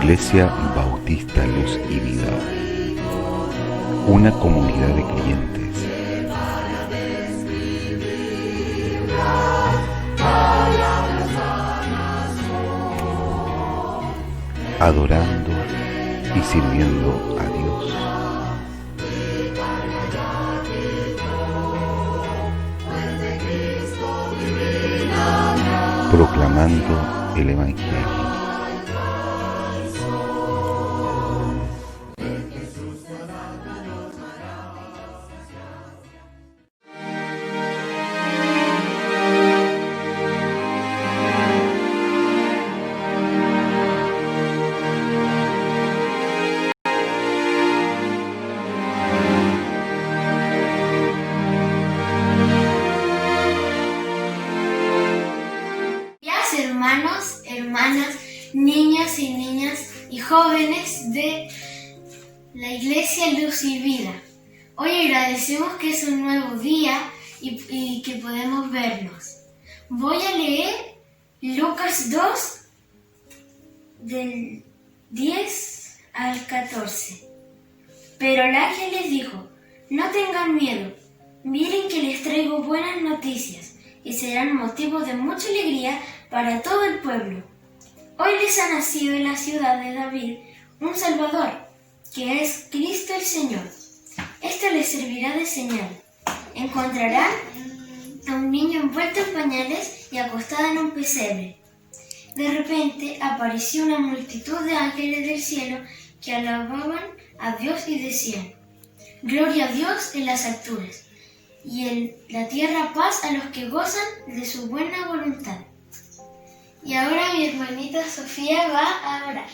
Iglesia Bautista Luz y Vida, una comunidad de creyentes adorando y sirviendo a Dios. Proclamando el Evangelio. Hermanos, hermanas, niños y niñas y jóvenes de la Iglesia Luz y Vida. Hoy agradecemos que es un nuevo día y que podemos vernos. Voy a leer Lucas 2, del 10 al 14. Pero el ángel les dijo: no tengan miedo, miren que les traigo buenas noticias y serán motivo de mucha alegría para todo el pueblo. Hoy les ha nacido en la ciudad de David un Salvador, que es Cristo el Señor. Esto les servirá de señal. Encontrarán a un niño envuelto en pañales y acostado en un pesebre. De repente apareció una multitud de ángeles del cielo que alababan a Dios y decían: gloria a Dios en las alturas, y en la tierra paz a los que gozan de su buena voluntad. Y ahora mi hermanita Sofía va a orar.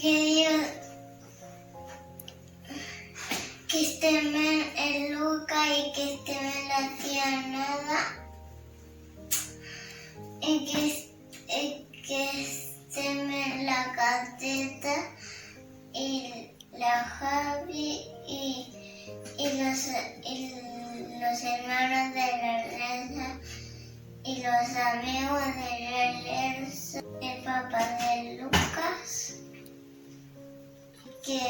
Que estén en Lucas y que estén en la tía Nada, y que estén en la Cateta y la Javi y los hermanos de la Renza y los amigos de la Renza, el papá de Lucas, que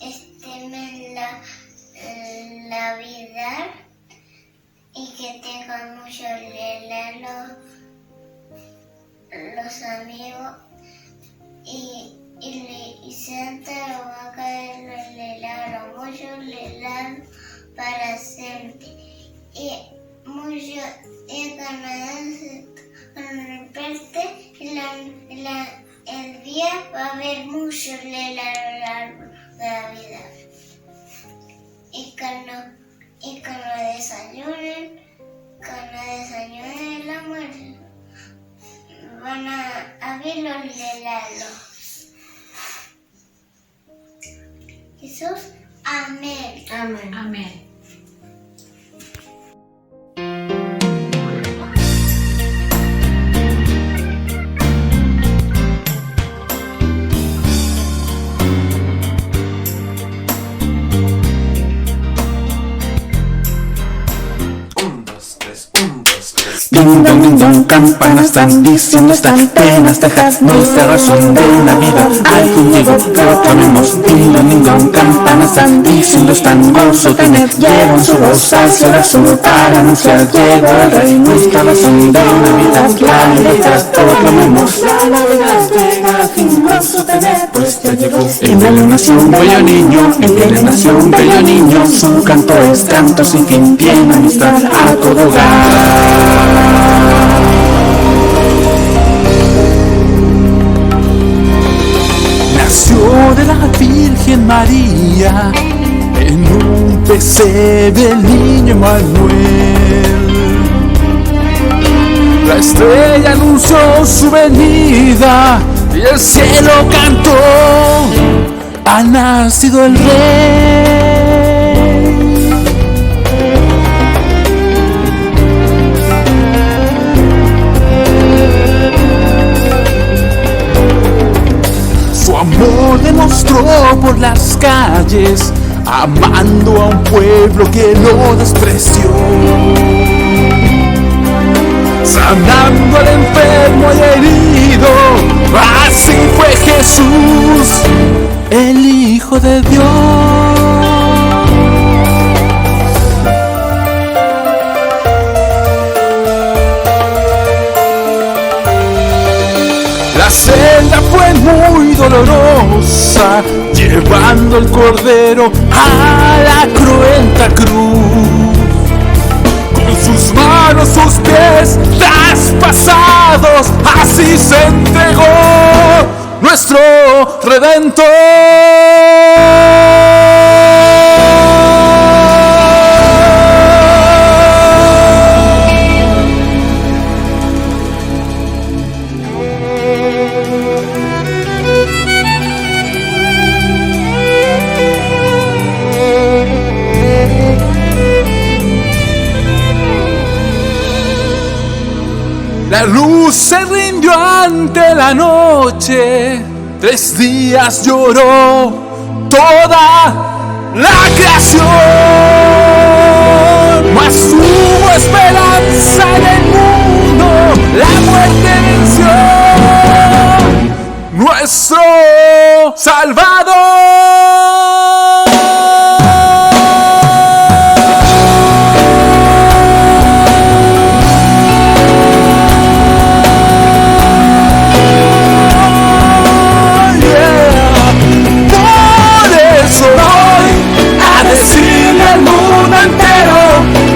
estén en la Navidad y que tengan mucho helado los amigos y Santa lo va a caer el helado, mucho helado para siempre. Y mucho con repente el día va a haber mucho helado de Navidad. Y cuando desayunen el almuerzo, van a ver los helados. Jesús, amén. Amén. Amén. Ding dong ding dong, campanas están diciendo están penas, Texas, nuestra razón de la vida. Ay, conmigo proclamemos. Ding dong, campanas están diciendo están gozo tener. Llevan su voz hacia el azul para anunciar llegó el rey, nuestra razón de la vida. La libertad proclamemos. La Navidad llega sin gozo tener, pues ya llegó. En Belén nació un bello niño, en Belén nació un bello niño. Su canto es canto sin fin, tiene amistad a todo hogar. Nació de la Virgen María en un pesebre el niño Manuel. La estrella anunció su venida y el cielo cantó: ha nacido el Rey. Su amor demostró por las calles, amando a un pueblo que lo despreció. sanando al enfermo y herido. Así fue Jesús, el Hijo de Dios. La celda fue muy dolorosa, llevando el cordero a la cruenta cruz. Con sus manos, sus pies traspasados, así se entregó nuestro Redentor. La luz se rindió ante la noche, 3 días lloró toda la creación. Mas hubo esperanza en el mundo, la muerte venció, nuestro Salvador. Decirle al mundo entero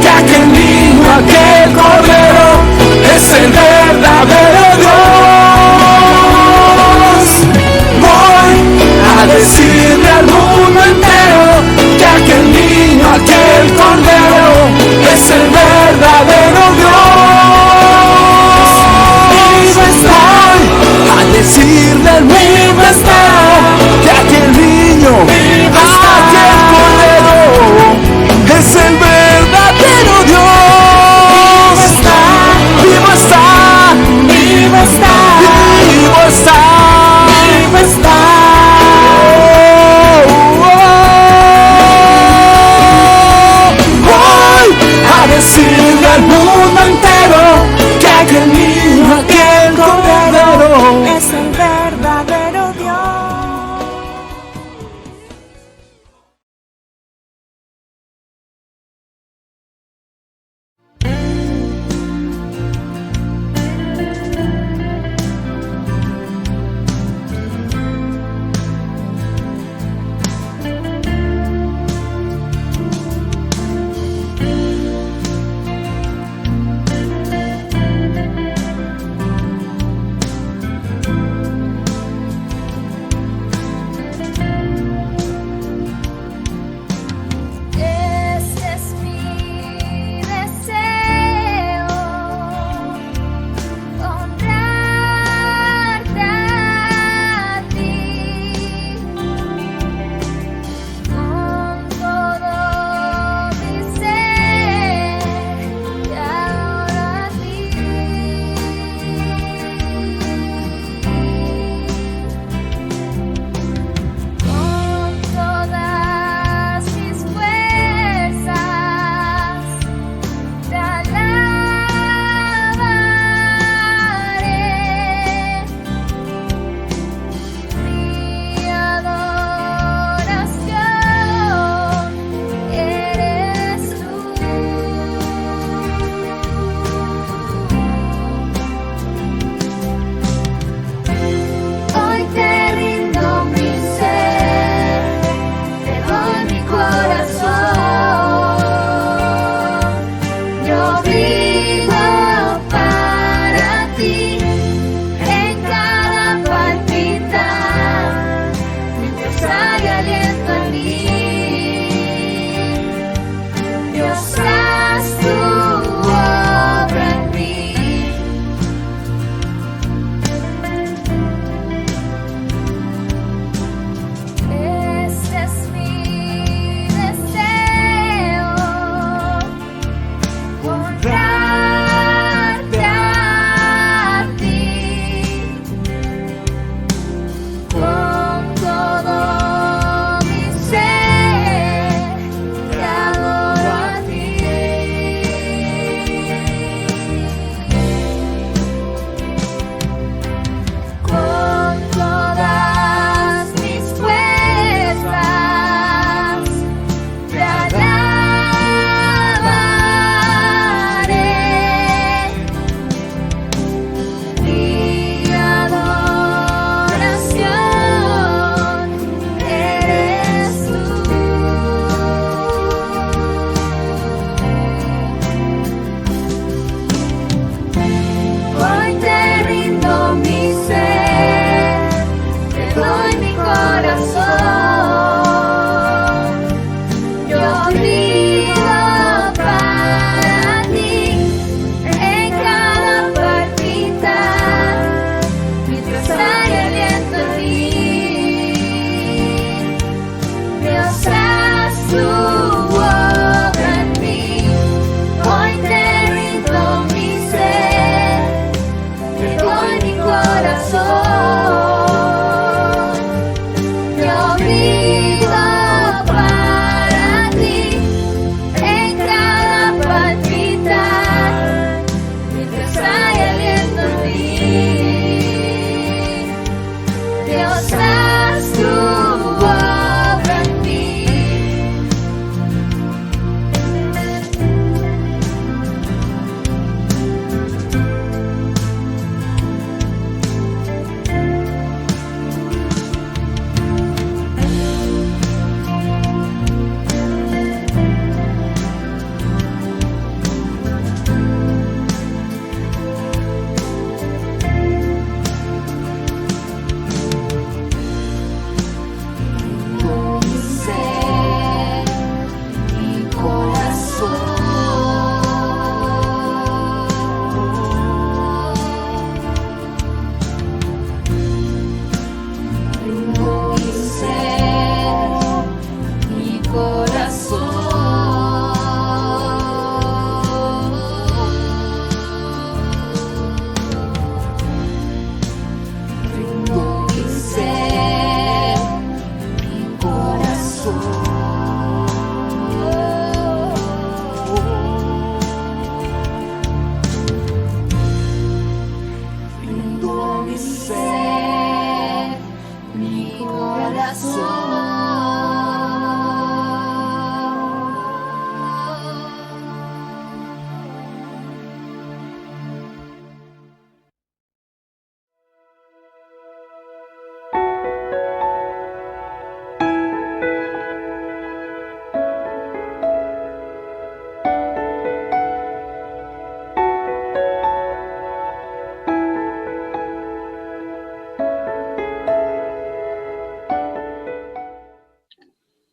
que aquel niño, aquel cordero es el verdadero Dios. Voy a decir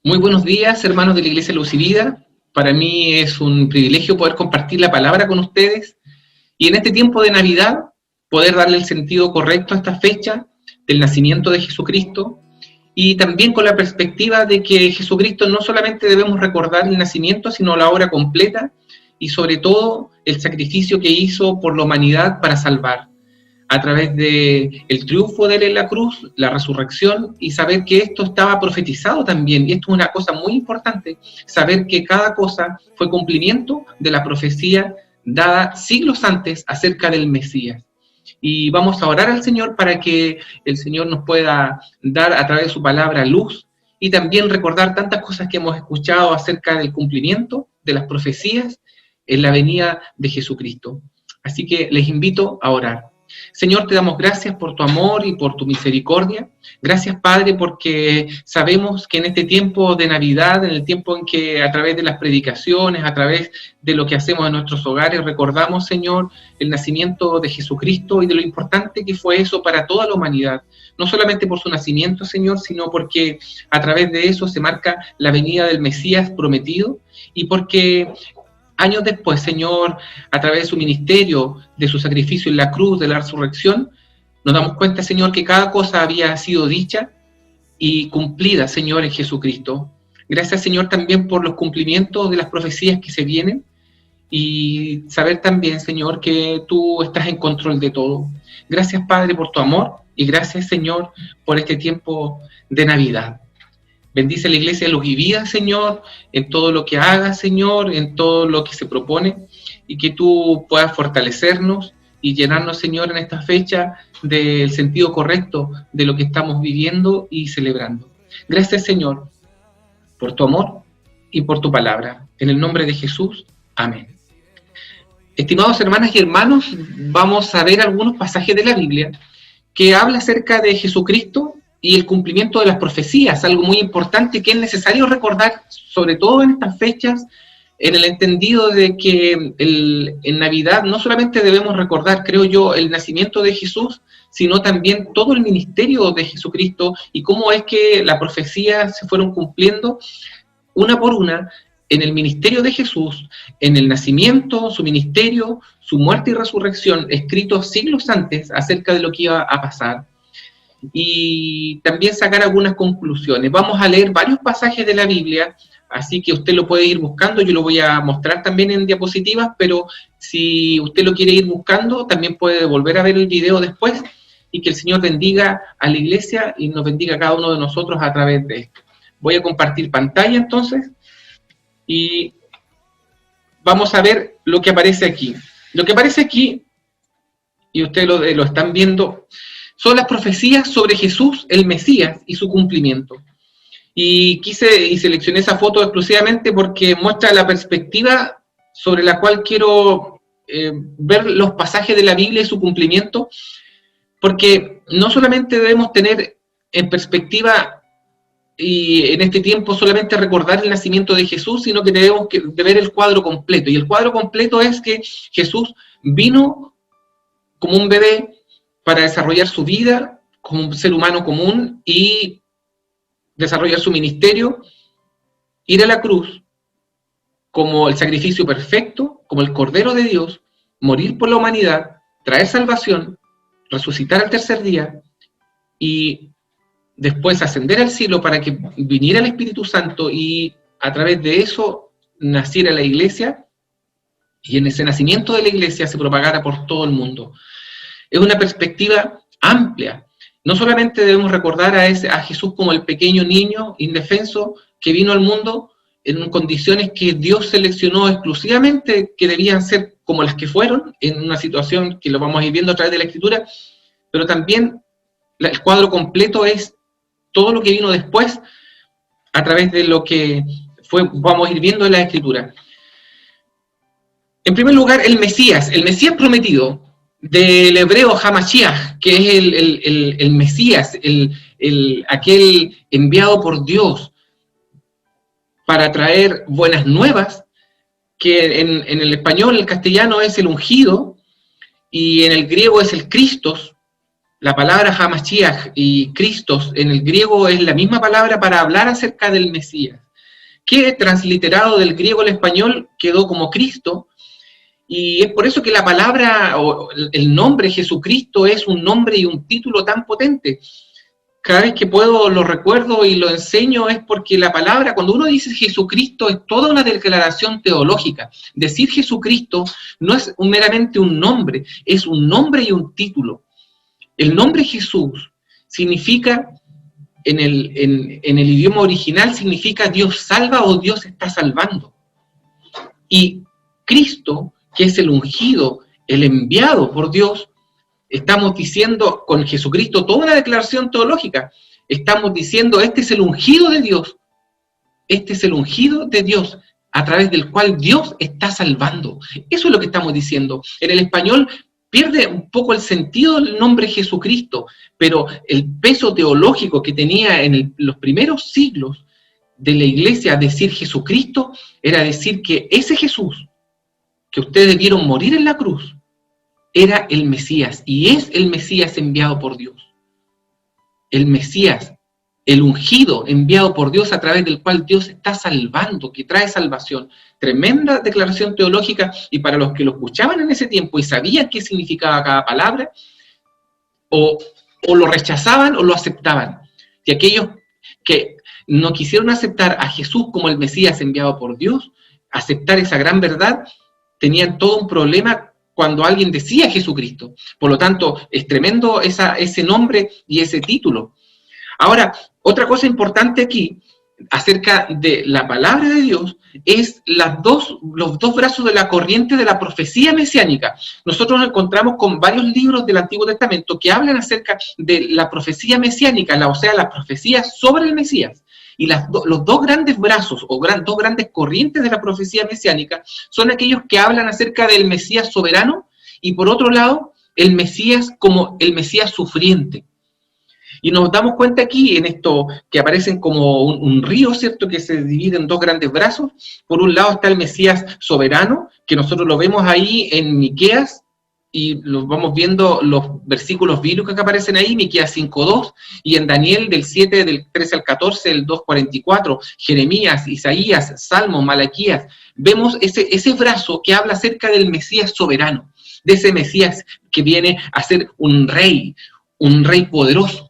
Muy buenos días, hermanos de la Iglesia Luz y Vida. Para mí es un privilegio poder compartir la palabra con ustedes y en este tiempo de Navidad poder darle el sentido correcto a esta fecha del nacimiento de Jesucristo y también con la perspectiva de que Jesucristo no solamente debemos recordar el nacimiento, sino la obra completa y sobre todo el sacrificio que hizo por la humanidad para salvar, a través del triunfo de él en la cruz, la resurrección, y saber que esto estaba profetizado también. Y esto es una cosa muy importante, saber que cada cosa fue cumplimiento de la profecía dada siglos antes acerca del Mesías. Y vamos a orar al Señor para que el Señor nos pueda dar a través de su palabra luz y también recordar tantas cosas que hemos escuchado acerca del cumplimiento de las profecías en la venida de Jesucristo. Así que les invito a orar. Señor, te damos gracias por tu amor y por tu misericordia. Gracias, Padre, porque sabemos que en este tiempo de Navidad, en el tiempo en que a través de las predicaciones, a través de lo que hacemos en nuestros hogares, recordamos, Señor, el nacimiento de Jesucristo y de lo importante que fue eso para toda la humanidad. No solamente por su nacimiento, Señor, sino porque a través de eso se marca la venida del Mesías prometido y porque años después, Señor, a través de su ministerio, de su sacrificio en la cruz, de la resurrección, nos damos cuenta, Señor, que cada cosa había sido dicha y cumplida, Señor, en Jesucristo. Gracias, Señor, también por los cumplimientos de las profecías que se vienen y saber también, Señor, que tú estás en control de todo. Gracias, Padre, por tu amor y gracias, Señor, por este tiempo de Navidad. Bendice la Iglesia Luz y Vida, Señor, en todo lo que haga, Señor, en todo lo que se propone, y que tú puedas fortalecernos y llenarnos, Señor, en esta fecha del sentido correcto de lo que estamos viviendo y celebrando. Gracias, Señor, por tu amor y por tu palabra. En el nombre de Jesús, amén. Estimados hermanas y hermanos, vamos a ver algunos pasajes de la Biblia que habla acerca de Jesucristo y el cumplimiento de las profecías, algo muy importante que es necesario recordar, sobre todo en estas fechas, en el entendido de que en Navidad no solamente debemos recordar, creo yo, el nacimiento de Jesús, sino también todo el ministerio de Jesucristo y cómo es que las profecías se fueron cumpliendo una por una en el ministerio de Jesús, en el nacimiento, su ministerio, su muerte y resurrección, escritos siglos antes acerca de lo que iba a pasar. Y también sacar algunas conclusiones. Vamos a leer varios pasajes de la Biblia, así que usted lo puede ir buscando, yo lo voy a mostrar también en diapositivas, pero si usted lo quiere ir buscando, también puede volver a ver el video después y que el Señor bendiga a la iglesia y nos bendiga a cada uno de nosotros a través de esto. Voy a compartir pantalla entonces y vamos a ver lo que aparece aquí. Lo que aparece aquí, y ustedes lo están viendo, son las profecías sobre Jesús, el Mesías, y su cumplimiento. Y seleccioné esa foto exclusivamente porque muestra la perspectiva sobre la cual quiero ver los pasajes de la Biblia y su cumplimiento, porque no solamente debemos tener en perspectiva y en este tiempo solamente recordar el nacimiento de Jesús, sino que debemos de ver el cuadro completo. Y el cuadro completo es que Jesús vino como un bebé para desarrollar su vida como un ser humano común y desarrollar su ministerio, ir a la cruz como el sacrificio perfecto, como el Cordero de Dios, morir por la humanidad, traer salvación, resucitar al tercer día y después ascender al cielo para que viniera el Espíritu Santo y a través de eso naciera la iglesia y en ese nacimiento de la iglesia se propagara por todo el mundo. Es una perspectiva amplia. No solamente debemos recordar a Jesús como el pequeño niño indefenso que vino al mundo en condiciones que Dios seleccionó exclusivamente, que debían ser como las que fueron, en una situación que lo vamos a ir viendo a través de la Escritura, pero también el cuadro completo es todo lo que vino después a través de lo que vamos a ir viendo en la Escritura. En primer lugar, el Mesías prometido, del hebreo Hamashiach, que es el Mesías, aquel enviado por Dios para traer buenas nuevas, que en el español, el castellano es el ungido, y en el griego es el Christos. La palabra Hamashiach y Christos en el griego es la misma palabra para hablar acerca del Mesías, que transliterado del griego al español quedó como Cristo, y es por eso que la palabra o el nombre Jesucristo es un nombre y un título tan potente. Cada vez que puedo lo recuerdo y lo enseño, es porque la palabra, cuando uno dice Jesucristo, es toda una declaración teológica. Decir Jesucristo no es meramente un nombre, es un nombre y un título. El nombre Jesús significa, en el idioma original, significa Dios salva o Dios está salvando. Y Cristo, que es el ungido, el enviado por Dios, estamos diciendo con Jesucristo toda una declaración teológica. Estamos diciendo, este es el ungido de Dios. Este es el ungido de Dios, a través del cual Dios está salvando. Eso es lo que estamos diciendo. En el español pierde un poco el sentido del nombre Jesucristo, pero el peso teológico que tenía en los primeros siglos de la iglesia decir Jesucristo, era decir que ese Jesús que ustedes vieron morir en la cruz, era el Mesías, y es el Mesías enviado por Dios. El Mesías, el ungido enviado por Dios, a través del cual Dios está salvando, que trae salvación. Tremenda declaración teológica, y para los que lo escuchaban en ese tiempo y sabían qué significaba cada palabra, o lo rechazaban o lo aceptaban. Y aquellos que no quisieron aceptar a Jesús como el Mesías enviado por Dios, aceptar esa gran verdad, tenían todo un problema cuando alguien decía Jesucristo. Por lo tanto, es tremendo ese nombre y ese título. Ahora, otra cosa importante aquí, acerca de la palabra de Dios, es los dos brazos de la corriente de la profecía mesiánica. Nosotros nos encontramos con varios libros del Antiguo Testamento que hablan acerca de la profecía mesiánica, o sea, la profecía sobre el Mesías. Y los dos grandes brazos, o dos grandes corrientes de la profecía mesiánica, son aquellos que hablan acerca del Mesías soberano, y por otro lado, el Mesías como el Mesías sufriente. Y nos damos cuenta aquí, en esto, que aparecen como un río, ¿cierto?, que se divide en dos grandes brazos. Por un lado está el Mesías soberano, que nosotros lo vemos ahí en Miqueas, y los vamos viendo los versículos bíblicos que aparecen ahí, Miqueas 5:2, y en Daniel del 7, del 13 al 14, el 2:44, Jeremías, Isaías, Salmos, Malaquías. Vemos ese brazo que habla acerca del Mesías soberano, de ese Mesías que viene a ser un rey poderoso.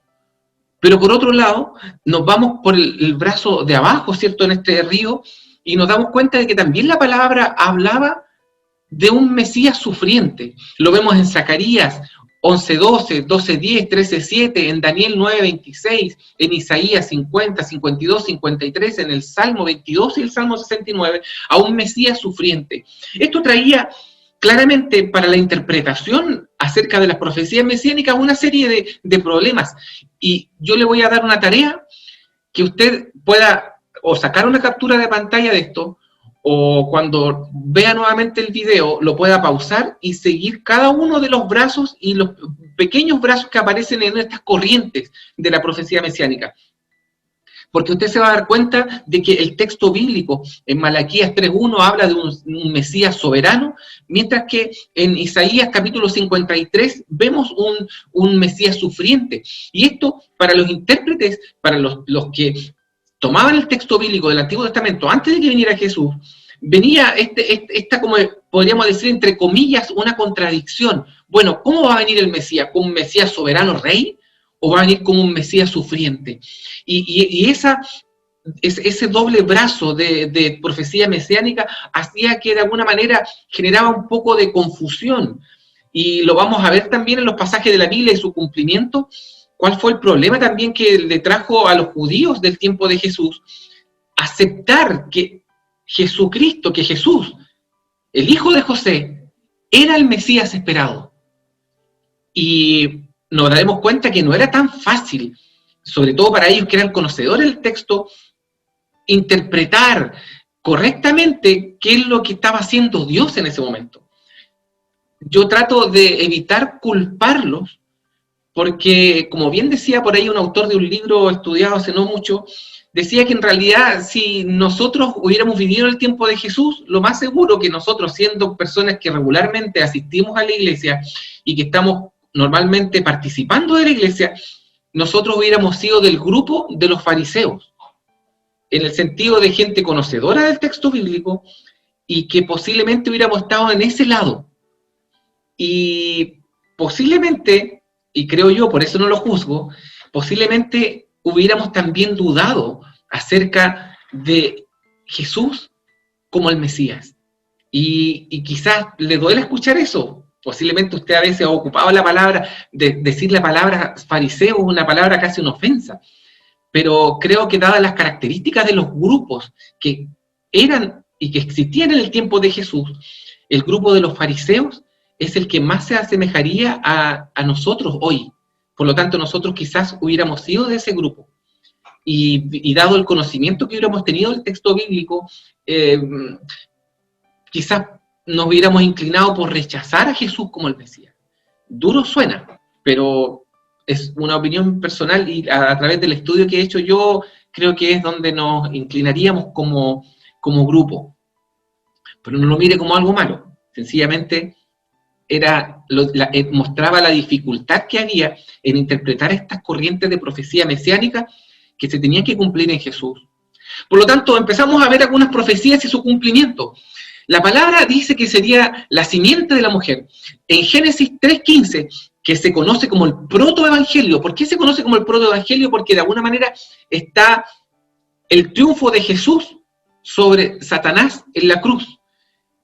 Pero por otro lado, nos vamos por el brazo de abajo, ¿cierto?, en este río, y nos damos cuenta de que también la palabra hablaba de un Mesías sufriente. Lo vemos en Zacarías 11:12, 12:10, 13:7, en Daniel 9:26, en Isaías 50, 52, 53, en el Salmo 22 y el Salmo 69, a un Mesías sufriente. Esto traía claramente para la interpretación acerca de las profecías mesiánicas una serie de problemas. Y yo le voy a dar una tarea que usted pueda o sacar una captura de pantalla de esto, o cuando vea nuevamente el video, lo pueda pausar y seguir cada uno de los brazos y los pequeños brazos que aparecen en estas corrientes de la profecía mesiánica. Porque usted se va a dar cuenta de que el texto bíblico en Malaquías 3:1 habla de un Mesías soberano, mientras que en Isaías capítulo 53 vemos un Mesías sufriente. Y esto, para los intérpretes, para los que tomaban el texto bíblico del Antiguo Testamento antes de que viniera Jesús, venía esta, como podríamos decir, entre comillas, una contradicción. Bueno, ¿cómo va a venir el Mesías? ¿Como un Mesías soberano rey? ¿O va a venir como un Mesías sufriente? Y ese doble brazo de profecía mesiánica hacía que de alguna manera generaba un poco de confusión. Y lo vamos a ver también en los pasajes de la Biblia y su cumplimiento. ¿Cuál fue el problema también que le trajo a los judíos del tiempo de Jesús? Aceptar que Jesucristo, que Jesús, el hijo de José, era el Mesías esperado. Y nos daremos cuenta que no era tan fácil, sobre todo para ellos que eran conocedores del texto, interpretar correctamente qué es lo que estaba haciendo Dios en ese momento. Yo trato de evitar culparlos, porque, como bien decía por ahí un autor de un libro estudiado hace no mucho, decía que en realidad si nosotros hubiéramos vivido el tiempo de Jesús, lo más seguro que nosotros, siendo personas que regularmente asistimos a la iglesia y que estamos normalmente participando de la iglesia, nosotros hubiéramos sido del grupo de los fariseos, en el sentido de gente conocedora del texto bíblico y que posiblemente hubiéramos estado en ese lado. Y posiblemente, y creo yo, por eso no lo juzgo, posiblemente hubiéramos también dudado acerca de Jesús como el Mesías. Y quizás le duele escuchar eso. Posiblemente usted a veces ha ocupado la palabra, decir la palabra fariseo, una palabra casi una ofensa. Pero creo que dadas las características de los grupos que eran y que existían en el tiempo de Jesús, el grupo de los fariseos es el que más se asemejaría a nosotros hoy. Por lo tanto, nosotros quizás hubiéramos sido de ese grupo. Y dado el conocimiento que hubiéramos tenido del texto bíblico, quizás nos hubiéramos inclinado por rechazar a Jesús como el Mesías. Duro suena, pero es una opinión personal y a través del estudio que he hecho yo, creo que es donde nos inclinaríamos como grupo. Pero no lo mire como algo malo, sencillamente mostraba la dificultad que había en interpretar estas corrientes de profecía mesiánica que se tenían que cumplir en Jesús. Por lo tanto, empezamos a ver algunas profecías y su cumplimiento. La palabra dice que sería la simiente de la mujer. En Génesis 3:15, que se conoce como el protoevangelio. ¿Por qué se conoce como el protoevangelio? Porque de alguna manera está el triunfo de Jesús sobre Satanás en la cruz.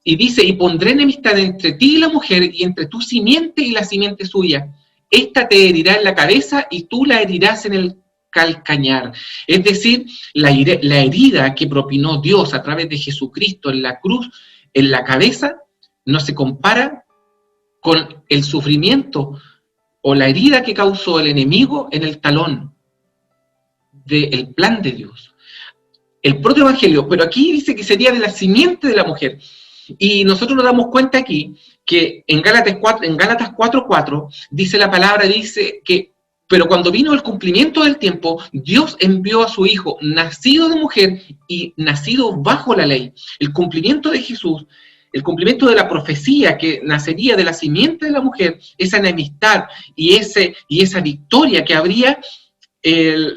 Y dice, y pondré enemistad entre ti y la mujer, y entre tu simiente y la simiente suya. Esta te herirá en la cabeza, y tú la herirás en el calcañar. Es decir, la herida que propinó Dios a través de Jesucristo en la cruz, en la cabeza, no se compara con el sufrimiento o la herida que causó el enemigo en el talón del plan de Dios. El protoevangelio, pero aquí dice que sería de la simiente de la mujer. Y nosotros nos damos cuenta aquí que en Gálatas 4:4 dice la palabra, dice que, pero cuando vino el cumplimiento del tiempo, Dios envió a su Hijo, nacido de mujer y nacido bajo la ley. El cumplimiento de Jesús, el cumplimiento de la profecía que nacería de la simiente de la mujer, esa enemistad y esa victoria que habría,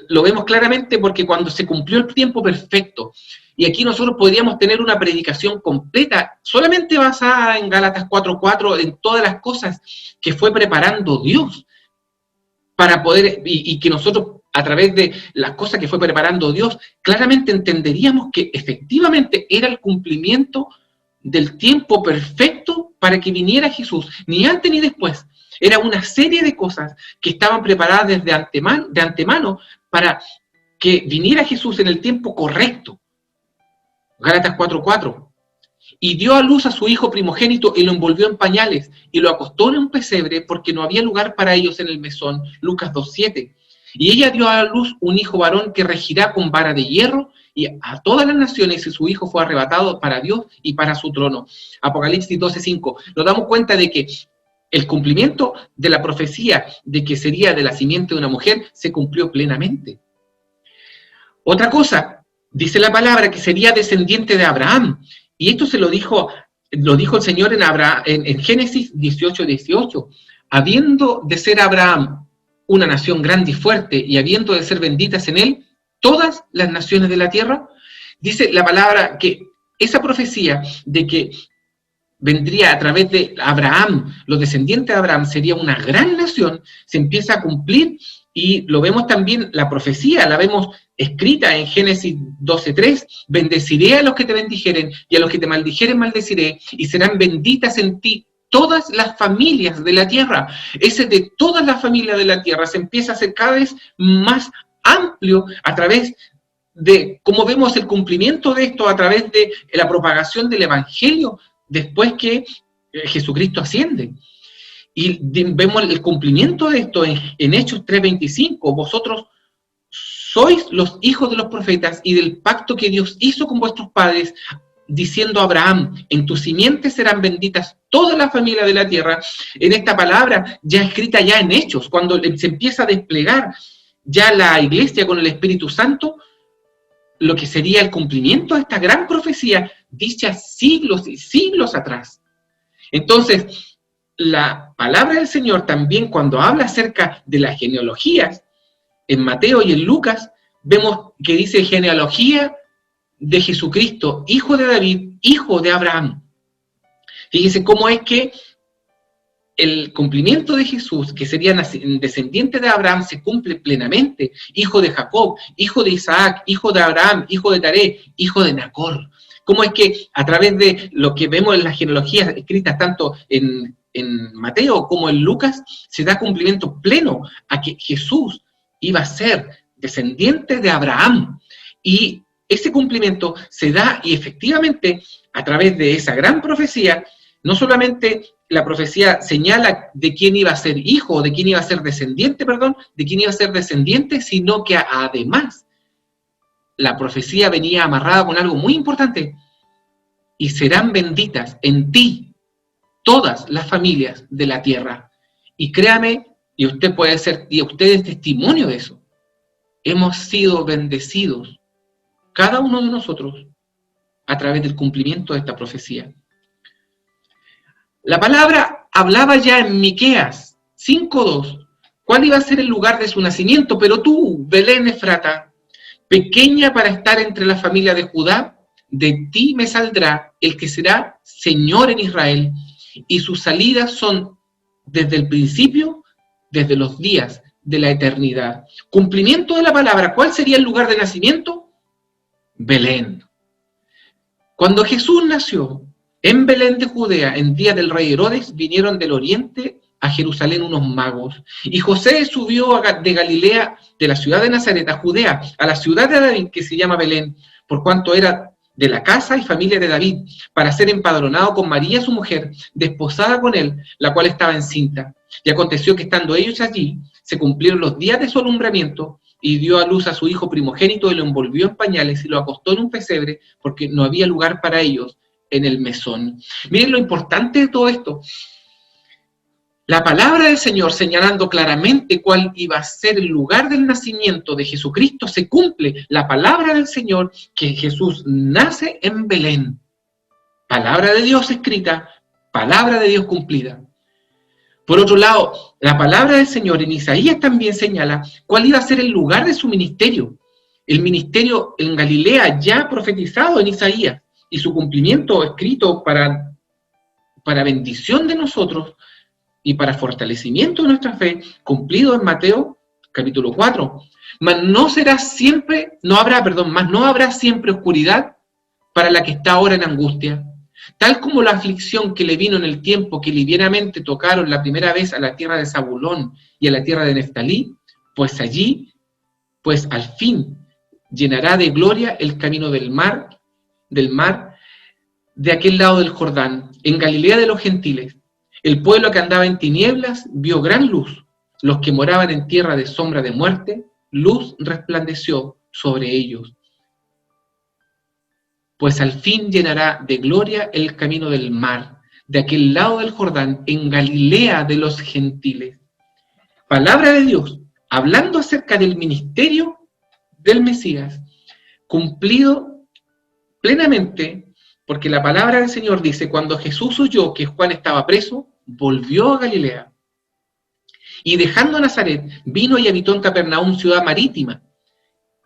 lo vemos claramente porque cuando se cumplió el tiempo perfecto, y aquí nosotros podríamos tener una predicación completa, solamente basada en Gálatas 4:4, en todas las cosas que fue preparando Dios para poder, y que nosotros a través de las cosas que fue preparando Dios, claramente entenderíamos que efectivamente era el cumplimiento del tiempo perfecto para que viniera Jesús, ni antes ni después. Era una serie de cosas que estaban preparadas de antemano para que viniera Jesús en el tiempo correcto. Gálatas 4:4. Y dio a luz a su hijo primogénito y lo envolvió en pañales y lo acostó en un pesebre porque no había lugar para ellos en el mesón. Lucas 2:7. Y ella dio a luz un hijo varón que regirá con vara de hierro y a todas las naciones, y su hijo fue arrebatado para Dios y para su trono. Apocalipsis 12:5. Nos damos cuenta de que el cumplimiento de la profecía de que sería de la simiente de una mujer se cumplió plenamente. Otra cosa, dice la palabra que sería descendiente de Abraham. Y esto se lo dijo el Señor en Génesis 18:18. Habiendo de ser Abraham una nación grande y fuerte, y habiendo de ser benditas en él todas las naciones de la tierra, dice la palabra que esa profecía de que vendría a través de Abraham, los descendientes de Abraham, sería una gran nación, se empieza a cumplir, y lo vemos también, la profecía, la vemos escrita en Génesis 12:3, bendeciré a los que te bendijeren, y a los que te maldijeren maldeciré, y serán benditas en ti todas las familias de la tierra. Ese de todas las familias de la tierra se empieza a hacer cada vez más amplio a través de, como vemos el cumplimiento de esto, a través de la propagación del evangelio, después que Jesucristo asciende. Y vemos el cumplimiento de esto en Hechos 3:25. Vosotros sois los hijos de los profetas y del pacto que Dios hizo con vuestros padres, diciendo a Abraham, en tu simiente serán benditas todas las familias de la tierra. En esta palabra ya escrita ya en Hechos, cuando se empieza a desplegar ya la iglesia con el Espíritu Santo, lo que sería el cumplimiento de esta gran profecía dicha siglos y siglos atrás. Entonces, la palabra del Señor también, cuando habla acerca de las genealogías, en Mateo y en Lucas, vemos que dice genealogía de Jesucristo, hijo de David, hijo de Abraham. Fíjense cómo es que el cumplimiento de Jesús, que sería descendiente de Abraham, se cumple plenamente. Hijo de Jacob, hijo de Isaac, hijo de Abraham, hijo de Taré, hijo de Nacor. Cómo es que a través de lo que vemos en las genealogías escritas tanto en Mateo como en Lucas, se da cumplimiento pleno a que Jesús iba a ser descendiente de Abraham. Y ese cumplimiento se da, y efectivamente, a través de esa gran profecía, no solamente la profecía señala de quién iba a ser hijo, de quién iba a ser descendiente, de quién iba a ser descendiente, sino que además la profecía venía amarrada con algo muy importante: y serán benditas en ti todas las familias de la tierra. Y créame, y usted puede ser, y usted es testimonio de eso, hemos sido bendecidos, cada uno de nosotros, a través del cumplimiento de esta profecía. La palabra hablaba ya en Miqueas 5:2, cuál iba a ser el lugar de su nacimiento. Pero tú, Belén Efrata, pequeña para estar entre la familia de Judá, de ti me saldrá el que será Señor en Israel, y sus salidas son desde el principio, desde los días de la eternidad. Cumplimiento de la palabra. ¿Cuál sería el lugar de nacimiento? Belén. Cuando Jesús nació en Belén de Judea, en día del rey Herodes, vinieron del oriente a Jerusalén unos magos. Y José subió de Galilea, de la ciudad de Nazaret, a Judea, a la ciudad de David, que se llama Belén, por cuanto era de la casa y familia de David, para ser empadronado con María su mujer, desposada con él, la cual estaba encinta. Y aconteció que estando ellos allí, se cumplieron los días de su alumbramiento, y dio a luz a su hijo primogénito, y lo envolvió en pañales, y lo acostó en un pesebre, porque no había lugar para ellos en el mesón. Miren lo importante de todo esto. La palabra del Señor, señalando claramente cuál iba a ser el lugar del nacimiento de Jesucristo, se cumple. La palabra del Señor, que Jesús nace en Belén. Palabra de Dios escrita, palabra de Dios cumplida. Por otro lado, la palabra del Señor en Isaías también señala cuál iba a ser el lugar de su ministerio. El ministerio en Galilea ya profetizado en Isaías, y su cumplimiento escrito para bendición de nosotros y para fortalecimiento de nuestra fe, cumplido en Mateo capítulo 4. Mas no habrá siempre oscuridad para la que está ahora en angustia, tal como la aflicción que le vino en el tiempo que livianamente tocaron la primera vez a la tierra de Zabulón y a la tierra de Neftalí, pues allí, pues al fin llenará de gloria el camino del mar, de aquel lado del Jordán, en Galilea de los gentiles. El pueblo que andaba en tinieblas vio gran luz. Los que moraban en tierra de sombra de muerte, luz resplandeció sobre ellos. Pues al fin llenará de gloria el camino del mar, de aquel lado del Jordán, en Galilea de los gentiles. Palabra de Dios, hablando acerca del ministerio del Mesías, cumplido plenamente, porque la palabra del Señor dice, cuando Jesús oyó que Juan estaba preso, volvió a Galilea. Y dejando Nazaret, vino y habitó en Capernaum, ciudad marítima,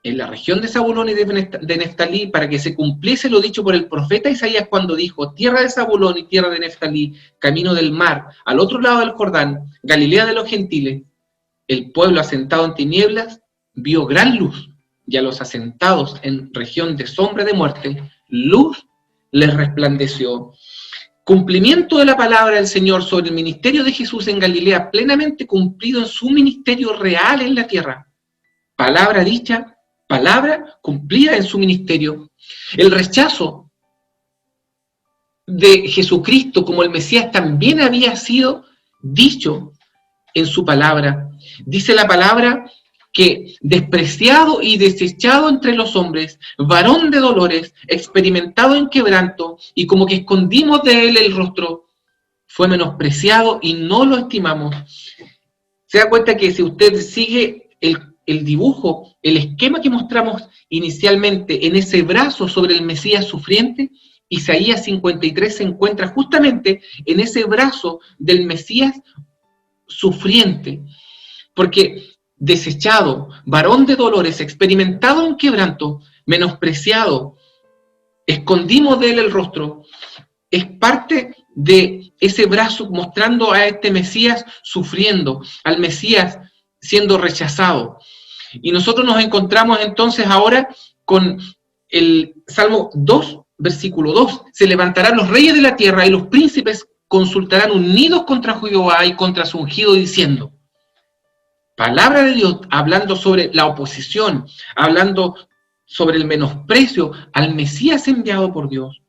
en la región de Zabulón y de Neftalí, para que se cumpliese lo dicho por el profeta Isaías cuando dijo, tierra de Zabulón y tierra de Neftalí, camino del mar, al otro lado del Jordán, Galilea de los gentiles. El pueblo asentado en tinieblas vio gran luz, y a los asentados en región de sombra de muerte, luz les resplandeció. Cumplimiento de la palabra del Señor sobre el ministerio de Jesús en Galilea, plenamente cumplido en su ministerio real en la tierra. Palabra dicha, palabra cumplida en su ministerio. El rechazo de Jesucristo como el Mesías también había sido dicho en su palabra. Dice la palabra que despreciado y desechado entre los hombres, varón de dolores, experimentado en quebranto, y como que escondimos de él el rostro, fue menospreciado y no lo estimamos. Se da cuenta que si usted sigue el dibujo, el esquema que mostramos inicialmente en ese brazo sobre el Mesías sufriente, Isaías 53 se encuentra justamente en ese brazo del Mesías sufriente, porque desechado, varón de dolores, experimentado en quebranto, menospreciado, escondimos de él el rostro, es parte de ese brazo mostrando a este Mesías sufriendo, al Mesías siendo rechazado. Y nosotros nos encontramos entonces ahora con el Salmo 2, versículo 2. Se levantarán los reyes de la tierra y los príncipes consultarán unidos contra Jehová y contra su ungido, diciendo. Palabra de Dios hablando sobre la oposición, hablando sobre el menosprecio al Mesías enviado por Dios.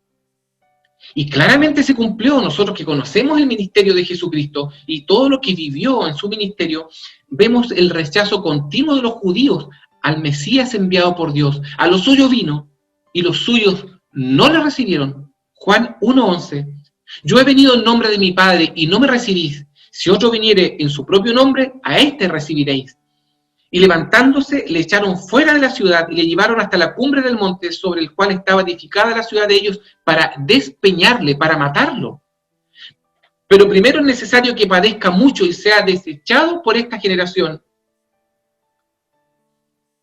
Y claramente se cumplió. Nosotros que conocemos el ministerio de Jesucristo y todo lo que vivió en su ministerio, vemos el rechazo continuo de los judíos al Mesías enviado por Dios. A los suyos vino y los suyos no le recibieron. Juan 1:11. Yo he venido en nombre de mi Padre y no me recibís. Si otro viniere en su propio nombre, a éste recibiréis. Y levantándose, le echaron fuera de la ciudad y le llevaron hasta la cumbre del monte sobre el cual estaba edificada la ciudad de ellos para despeñarle, para matarlo. Pero primero es necesario que padezca mucho y sea desechado por esta generación.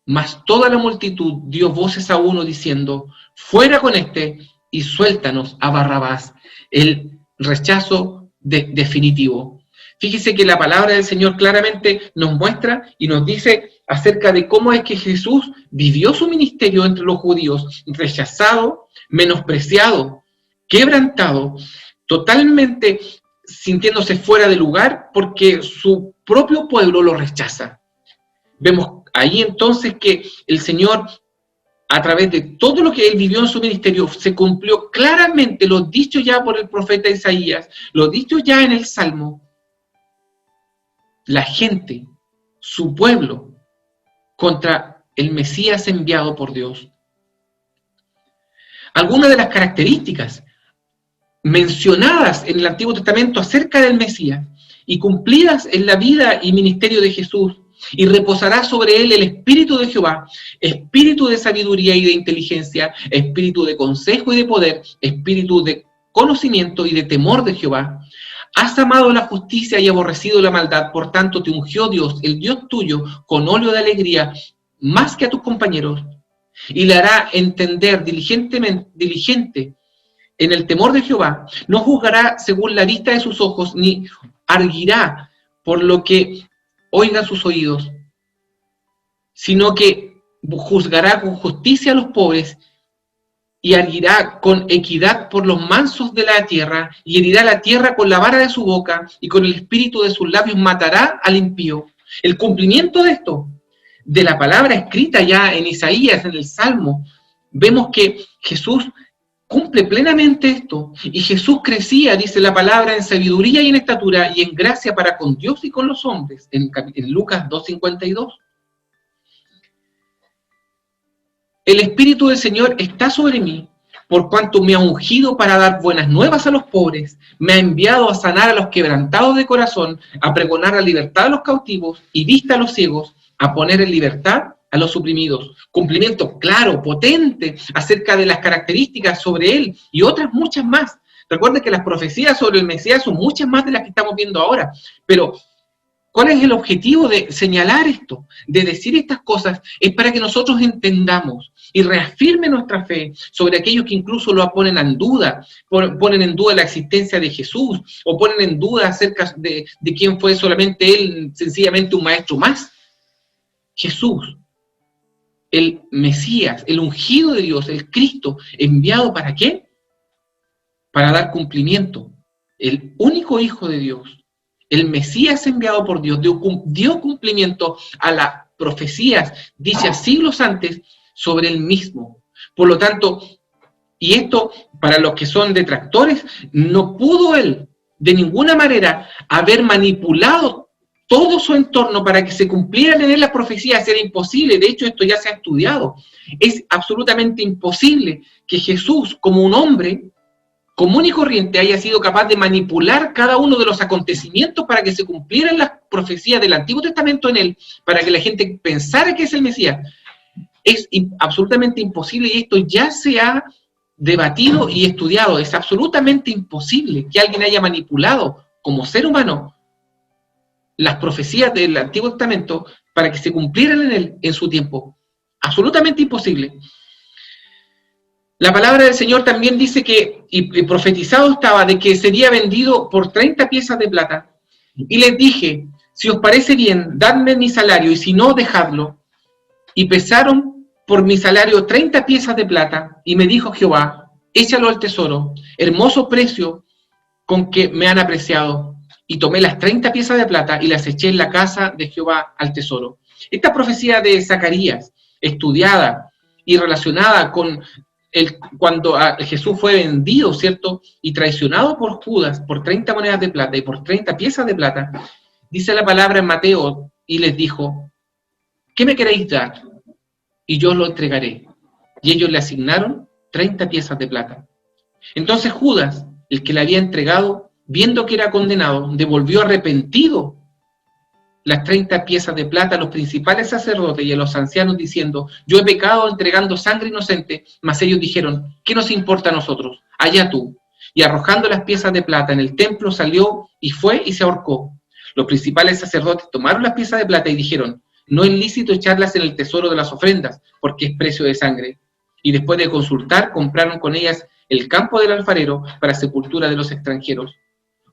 Mas toda la multitud dio voces a uno diciendo, fuera con este y suéltanos a Barrabás. El rechazo definitivo. Fíjese que la palabra del Señor claramente nos muestra y nos dice acerca de cómo es que Jesús vivió su ministerio entre los judíos, rechazado, menospreciado, quebrantado, totalmente sintiéndose fuera de lugar porque su propio pueblo lo rechaza. Vemos ahí entonces que el Señor, a través de todo lo que él vivió en su ministerio, se cumplió claramente lo dicho ya por el profeta Isaías, lo dicho ya en el Salmo. La gente, su pueblo, contra el Mesías enviado por Dios. Algunas de las características mencionadas en el Antiguo Testamento acerca del Mesías y cumplidas en la vida y ministerio de Jesús, y reposará sobre él el Espíritu de Jehová, Espíritu de sabiduría y de inteligencia, Espíritu de consejo y de poder, Espíritu de conocimiento y de temor de Jehová. Has amado la justicia y aborrecido la maldad, por tanto te ungió Dios, el Dios tuyo, con óleo de alegría, más que a tus compañeros, y le hará entender diligente en el temor de Jehová. No juzgará según la vista de sus ojos, ni arguirá por lo que oigan sus oídos, sino que juzgará con justicia a los pobres y herirá con equidad por los mansos de la tierra, y herirá la tierra con la vara de su boca, y con el espíritu de sus labios matará al impío. El cumplimiento de esto, de la palabra escrita ya en Isaías, en el Salmo, vemos que Jesús cumple plenamente esto, y Jesús crecía, dice la palabra, en sabiduría y en estatura, y en gracia para con Dios y con los hombres, en Lucas 2:52. El Espíritu del Señor está sobre mí, por cuanto me ha ungido para dar buenas nuevas a los pobres, me ha enviado a sanar a los quebrantados de corazón, a pregonar la libertad a los cautivos y vista a los ciegos, a poner en libertad a los oprimidos. Cumplimiento claro, potente, acerca de las características sobre él y otras muchas más. Recuerden que las profecías sobre el Mesías son muchas más de las que estamos viendo ahora, pero ¿cuál es el objetivo de señalar esto, de decir estas cosas? Es para que nosotros entendamos y reafirme nuestra fe sobre aquellos que incluso lo ponen en duda, ponen en duda la existencia de Jesús, o ponen en duda acerca de quién fue solamente él, sencillamente un maestro más. Jesús, el Mesías, el ungido de Dios, el Cristo, ¿enviado para qué? Para dar cumplimiento. El único Hijo de Dios, el Mesías enviado por Dios, dio cumplimiento a las profecías dichas siglos antes sobre él mismo. Por lo tanto, y esto para los que son detractores, no pudo él de ninguna manera haber manipulado todo su entorno para que se cumplieran en él las profecías. Era imposible. De hecho, esto ya se ha estudiado. Es absolutamente imposible que Jesús, como un hombre común y corriente, haya sido capaz de manipular cada uno de los acontecimientos para que se cumplieran las profecías del Antiguo Testamento en él, para que la gente pensara que es el Mesías. Es absolutamente imposible, y esto ya se ha debatido y estudiado. Es absolutamente imposible que alguien haya manipulado como ser humano las profecías del Antiguo Testamento para que se cumplieran en él en su tiempo. Absolutamente imposible. La palabra del Señor también dice que, y profetizado estaba, de que sería vendido por 30 piezas de plata. Y les dije, si os parece bien, dadme mi salario, y si no, dejadlo. Y pesaron por mi salario 30 piezas de plata, y me dijo Jehová, échalo al tesoro, hermoso precio con que me han apreciado. Y tomé las 30 piezas de plata y las eché en la casa de Jehová al tesoro. Esta profecía de Zacarías, estudiada y relacionada con cuando Jesús fue vendido, ¿cierto? Y traicionado por Judas por 30 monedas de plata y por 30 piezas de plata, dice la palabra en Mateo, y les dijo, ¿qué me queréis dar? Y yo lo entregaré. Y ellos le asignaron 30 piezas de plata. Entonces Judas, el que le había entregado, viendo que era condenado, devolvió arrepentido las 30 piezas de plata a los principales sacerdotes y a los ancianos, diciendo, yo he pecado entregando sangre inocente. Mas ellos dijeron, ¿qué nos importa a nosotros? Allá tú. Y arrojando las piezas de plata en el templo, salió y fue y se ahorcó. Los principales sacerdotes tomaron las piezas de plata y dijeron, no es lícito echarlas en el tesoro de las ofrendas, porque es precio de sangre. Y después de consultar, compraron con ellas el campo del alfarero para sepultura de los extranjeros.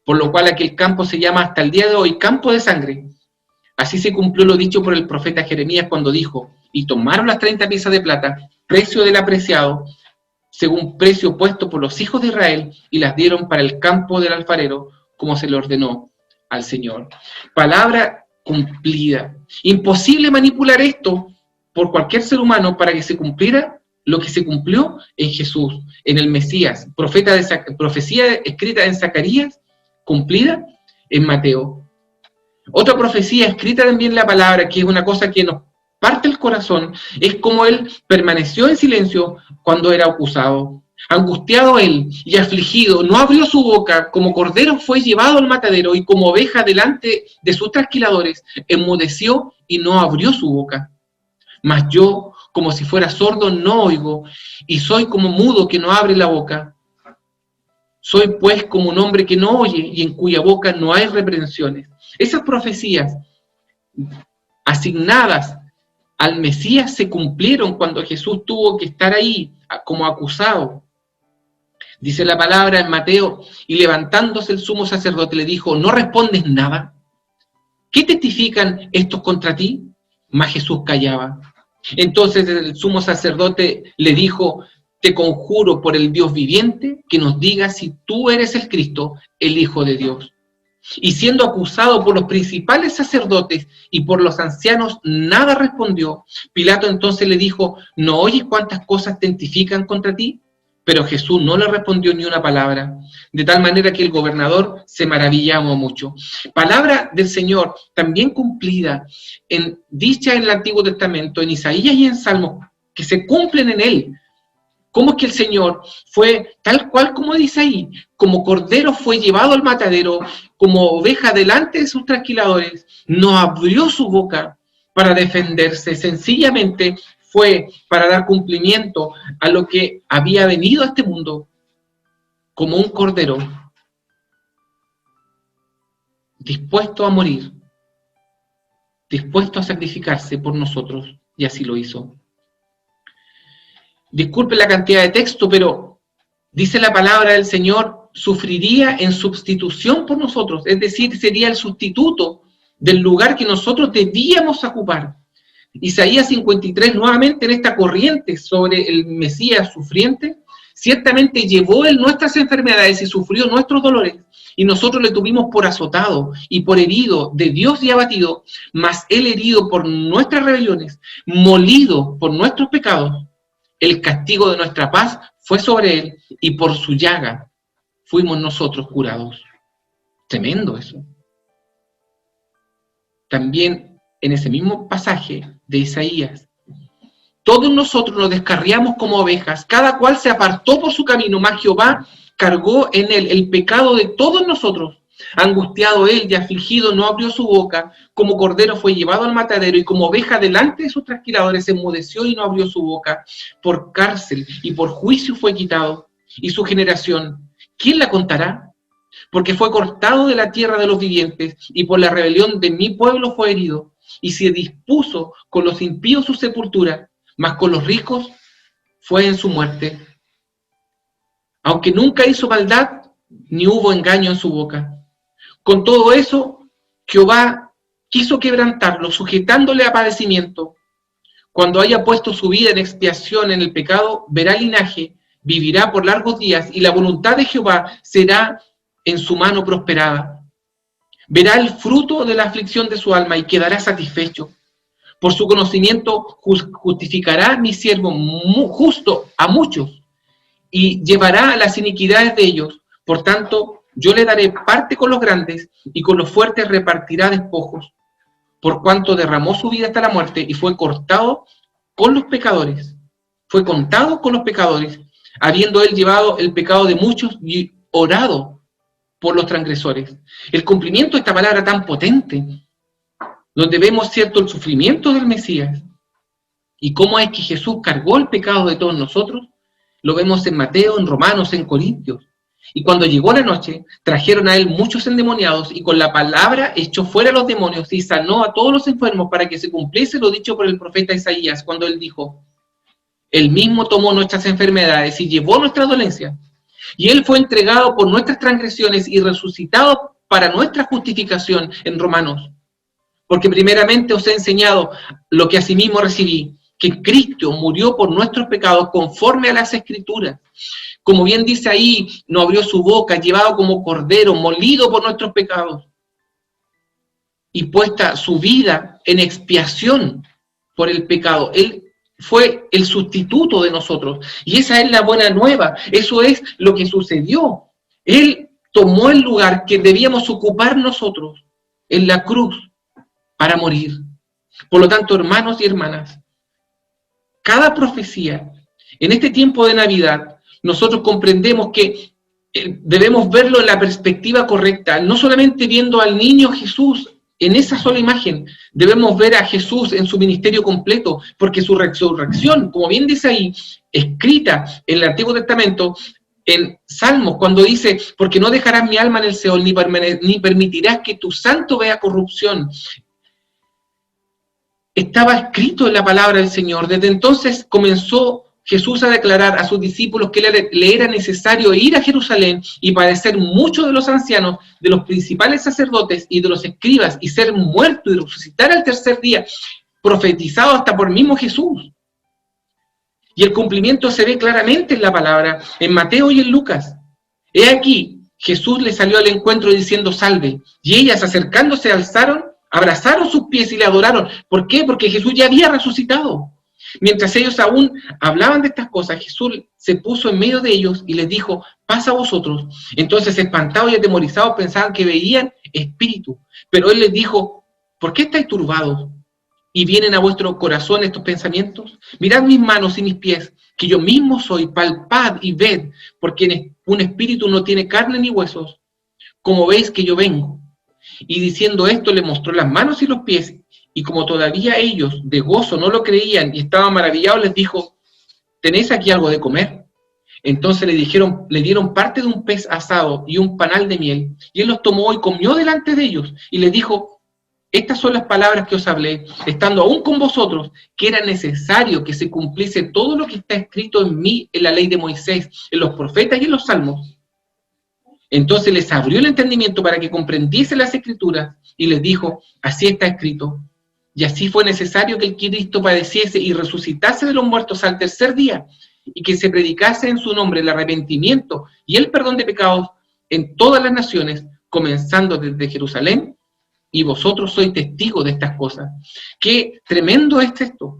Por lo cual aquel campo se llama hasta el día de hoy campo de sangre. Así se cumplió lo dicho por el profeta Jeremías cuando dijo, y tomaron las 30 piezas de plata, precio del apreciado, según precio puesto por los hijos de Israel, y las dieron para el campo del alfarero, como se le ordenó al Señor. Palabra cumplida. Imposible manipular esto por cualquier ser humano para que se cumpliera lo que se cumplió en Jesús, en el Mesías. Profecía escrita en Zacarías, cumplida en Mateo. Otra profecía escrita también en la palabra, que es una cosa que nos parte el corazón, es como él permaneció en silencio cuando era acusado. Angustiado él y afligido, no abrió su boca, como cordero fue llevado al matadero, y como oveja delante de sus trasquiladores, enmudeció y no abrió su boca. Mas yo, como si fuera sordo, no oigo, y soy como mudo que no abre la boca. Soy pues como un hombre que no oye, y en cuya boca no hay reprensiones. Esas profecías asignadas al Mesías se cumplieron cuando Jesús tuvo que estar ahí como acusado. Dice la palabra en Mateo, y levantándose el sumo sacerdote le dijo, ¿no respondes nada? ¿Qué testifican estos contra ti? Mas Jesús callaba. Entonces el sumo sacerdote le dijo, te conjuro por el Dios viviente que nos digas si tú eres el Cristo, el Hijo de Dios. Y siendo acusado por los principales sacerdotes y por los ancianos, nada respondió. Pilato entonces le dijo, ¿no oyes cuántas cosas testifican contra ti? Pero Jesús no le respondió ni una palabra, de tal manera que el gobernador se maravillaba mucho. Palabra del Señor, también cumplida, dicha en el Antiguo Testamento, en Isaías y en Salmos, que se cumplen en él. ¿Cómo es que el Señor fue tal cual como dice ahí? Como cordero fue llevado al matadero, como oveja delante de sus trasquiladores, no abrió su boca para defenderse, sencillamente fue para dar cumplimiento a lo que había venido a este mundo como un cordero dispuesto a morir, dispuesto a sacrificarse por nosotros, y así lo hizo. Disculpe la cantidad de texto, pero dice la palabra del Señor, sufriría en sustitución por nosotros, es decir, sería el sustituto del lugar que nosotros debíamos ocupar. Isaías 53, nuevamente en esta corriente sobre el Mesías sufriente, ciertamente llevó él nuestras enfermedades y sufrió nuestros dolores, y nosotros le tuvimos por azotado y por herido de Dios y abatido, mas él herido por nuestras rebeliones, molido por nuestros pecados. El castigo de nuestra paz fue sobre él, y por su llaga fuimos nosotros curados. Tremendo eso. También en ese mismo pasaje de Isaías, todos nosotros nos descarriamos como ovejas, cada cual se apartó por su camino, mas Jehová cargó en él el pecado de todos nosotros. Angustiado él y afligido no abrió su boca, como cordero fue llevado al matadero, y como oveja delante de sus trasquiladores se enmudeció y no abrió su boca. Por cárcel y por juicio fue quitado. Y su generación, ¿quién la contará? Porque fue cortado de la tierra de los vivientes, y por la rebelión de mi pueblo fue herido. Y se dispuso con los impíos su sepultura, mas con los ricos fue en su muerte. Aunque nunca hizo maldad, ni hubo engaño en su boca. Con todo eso, Jehová quiso quebrantarlo, sujetándole a padecimiento. Cuando haya puesto su vida en expiación en el pecado, verá linaje, vivirá por largos días, y la voluntad de Jehová será en su mano prosperada. Verá el fruto de la aflicción de su alma y quedará satisfecho. Por su conocimiento justificará mi siervo justo a muchos, y llevará las iniquidades de ellos. Por tanto, yo le daré parte con los grandes, y con los fuertes repartirá despojos, por cuanto derramó su vida hasta la muerte, y fue cortado con los pecadores. Fue contado con los pecadores, habiendo él llevado el pecado de muchos y orado por los transgresores. El cumplimiento de esta palabra tan potente, donde vemos, cierto, el sufrimiento del Mesías, y cómo es que Jesús cargó el pecado de todos nosotros, lo vemos en Mateo, en Romanos, en Corintios. Y cuando llegó la noche, trajeron a él muchos endemoniados, y con la palabra echó fuera a los demonios, y sanó a todos los enfermos, para que se cumpliese lo dicho por el profeta Isaías, cuando él dijo, él mismo tomó nuestras enfermedades y llevó nuestras dolencias, y él fue entregado por nuestras transgresiones y resucitado para nuestra justificación, en Romanos. Porque primeramente os he enseñado lo que asimismo recibí, que Cristo murió por nuestros pecados conforme a las Escrituras. Como bien dice ahí, no abrió su boca, llevado como cordero, molido por nuestros pecados, y puesta su vida en expiación por el pecado. Él fue el sustituto de nosotros, y esa es la buena nueva. Eso es lo que sucedió. Él tomó el lugar que debíamos ocupar nosotros en la cruz para morir. Por lo tanto, hermanos y hermanas, cada profecía en este tiempo de Navidad, nosotros comprendemos que debemos verlo en la perspectiva correcta, no solamente viendo al niño Jesús en esa sola imagen, debemos ver a Jesús en su ministerio completo, porque su resurrección, como bien dice ahí, escrita en el Antiguo Testamento, en Salmos, cuando dice, porque no dejarás mi alma en el Seol, ni permitirás que tu santo vea corrupción. Estaba escrito en la palabra del Señor. Desde entonces comenzó Jesús a declarar a sus discípulos que le era necesario ir a Jerusalén y padecer muchos de los ancianos, de los principales sacerdotes y de los escribas, y ser muerto y resucitar al tercer día, profetizado hasta por mismo Jesús. Y el cumplimiento se ve claramente en la palabra, en Mateo y en Lucas. He aquí, Jesús le salió al encuentro diciendo salve, y ellas acercándose alzaron, abrazaron sus pies y le adoraron. ¿Por qué? Porque Jesús ya había resucitado. Mientras ellos aún hablaban de estas cosas, Jesús se puso en medio de ellos y les dijo, paz a vosotros. Entonces, espantados y atemorizados, pensaban que veían espíritu. Pero él les dijo, ¿por qué estáis turbados? ¿Y vienen a vuestro corazón estos pensamientos? Mirad mis manos y mis pies, que yo mismo soy, palpad y ved, porque un espíritu no tiene carne ni huesos, como veis que yo vengo. Y diciendo esto, le mostró las manos y los pies, y como todavía ellos de gozo no lo creían y estaban maravillados, les dijo, ¿tenéis aquí algo de comer? Entonces le dieron parte de un pez asado y un panal de miel, y él los tomó y comió delante de ellos, y les dijo, estas son las palabras que os hablé, estando aún con vosotros, que era necesario que se cumpliese todo lo que está escrito en mí, en la ley de Moisés, en los profetas y en los salmos. Entonces les abrió el entendimiento para que comprendiesen las escrituras, y les dijo, así está escrito. Y así fue necesario que el Cristo padeciese y resucitase de los muertos al tercer día, y que se predicase en su nombre el arrepentimiento y el perdón de pecados en todas las naciones, comenzando desde Jerusalén, y vosotros sois testigos de estas cosas. Qué tremendo es esto.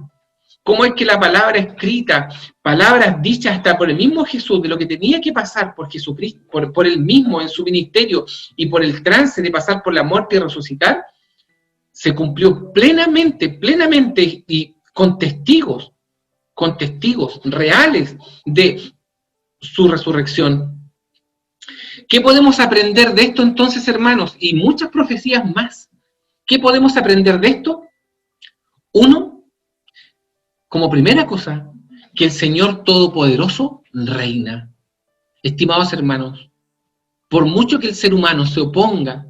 Cómo es que la palabra escrita, palabras dichas hasta por el mismo Jesús, de lo que tenía que pasar por Jesucristo, por él mismo en su ministerio, y por el trance de pasar por la muerte y resucitar, se cumplió plenamente, y con testigos reales de su resurrección. ¿Qué podemos aprender de esto entonces, hermanos? Y muchas profecías más. ¿Qué podemos aprender de esto? Uno, como primera cosa, que el Señor Todopoderoso reina. Estimados hermanos, por mucho que el ser humano se oponga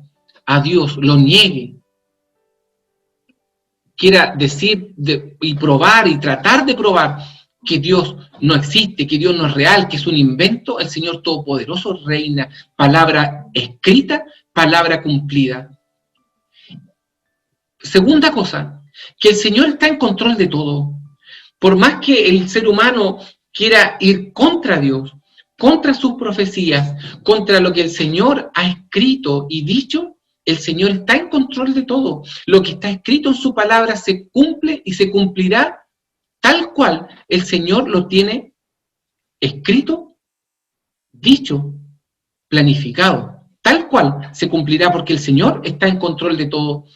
a Dios, lo niegue, quiera decir y probar y tratar de probar que Dios no existe, que Dios no es real, que es un invento, el Señor Todopoderoso reina. Palabra escrita, palabra cumplida. Segunda cosa, que el Señor está en control de todo. Por más que el ser humano quiera ir contra Dios, contra sus profecías, contra lo que el Señor ha escrito y dicho, el Señor está en control de todo. Lo que está escrito en su palabra se cumple y se cumplirá tal cual el Señor lo tiene escrito, dicho, planificado. Tal cual se cumplirá porque el Señor está en control de todo.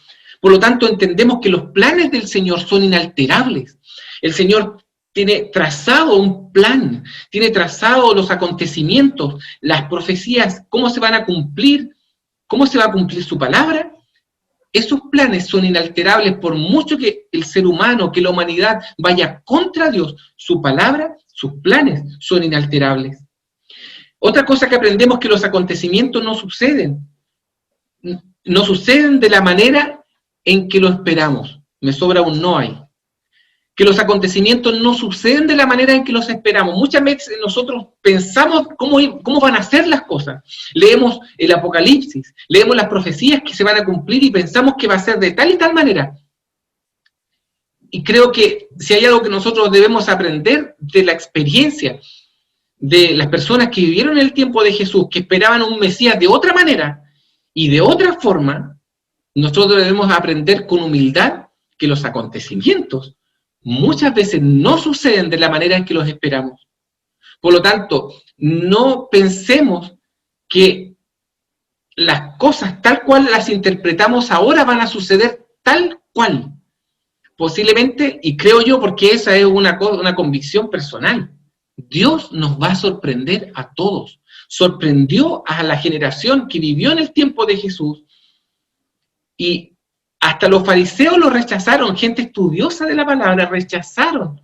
Por lo tanto, entendemos que los planes del Señor son inalterables. El Señor tiene trazado un plan, tiene trazado los acontecimientos, las profecías, cómo se van a cumplir, cómo se va a cumplir su palabra. Esos planes son inalterables por mucho que el ser humano, que la humanidad vaya contra Dios. Su palabra, sus planes son inalterables. Otra cosa que aprendemos es que los acontecimientos no suceden de la manera en que lo esperamos. Me sobra un no ahí. Que los acontecimientos no suceden de la manera en que los esperamos. Muchas veces nosotros pensamos cómo van a ser las cosas. Leemos el Apocalipsis, leemos las profecías que se van a cumplir y pensamos que va a ser de tal y tal manera. Y creo que si hay algo que nosotros debemos aprender de la experiencia de las personas que vivieron en el tiempo de Jesús, que esperaban un Mesías de otra manera y de otra forma, nosotros debemos aprender con humildad que los acontecimientos muchas veces no suceden de la manera en que los esperamos. Por lo tanto, no pensemos que las cosas tal cual las interpretamos ahora van a suceder tal cual. Posiblemente, y creo yo, porque esa es una convicción personal, Dios nos va a sorprender a todos. Sorprendió a la generación que vivió en el tiempo de Jesús, y hasta los fariseos lo rechazaron, gente estudiosa de la palabra, rechazaron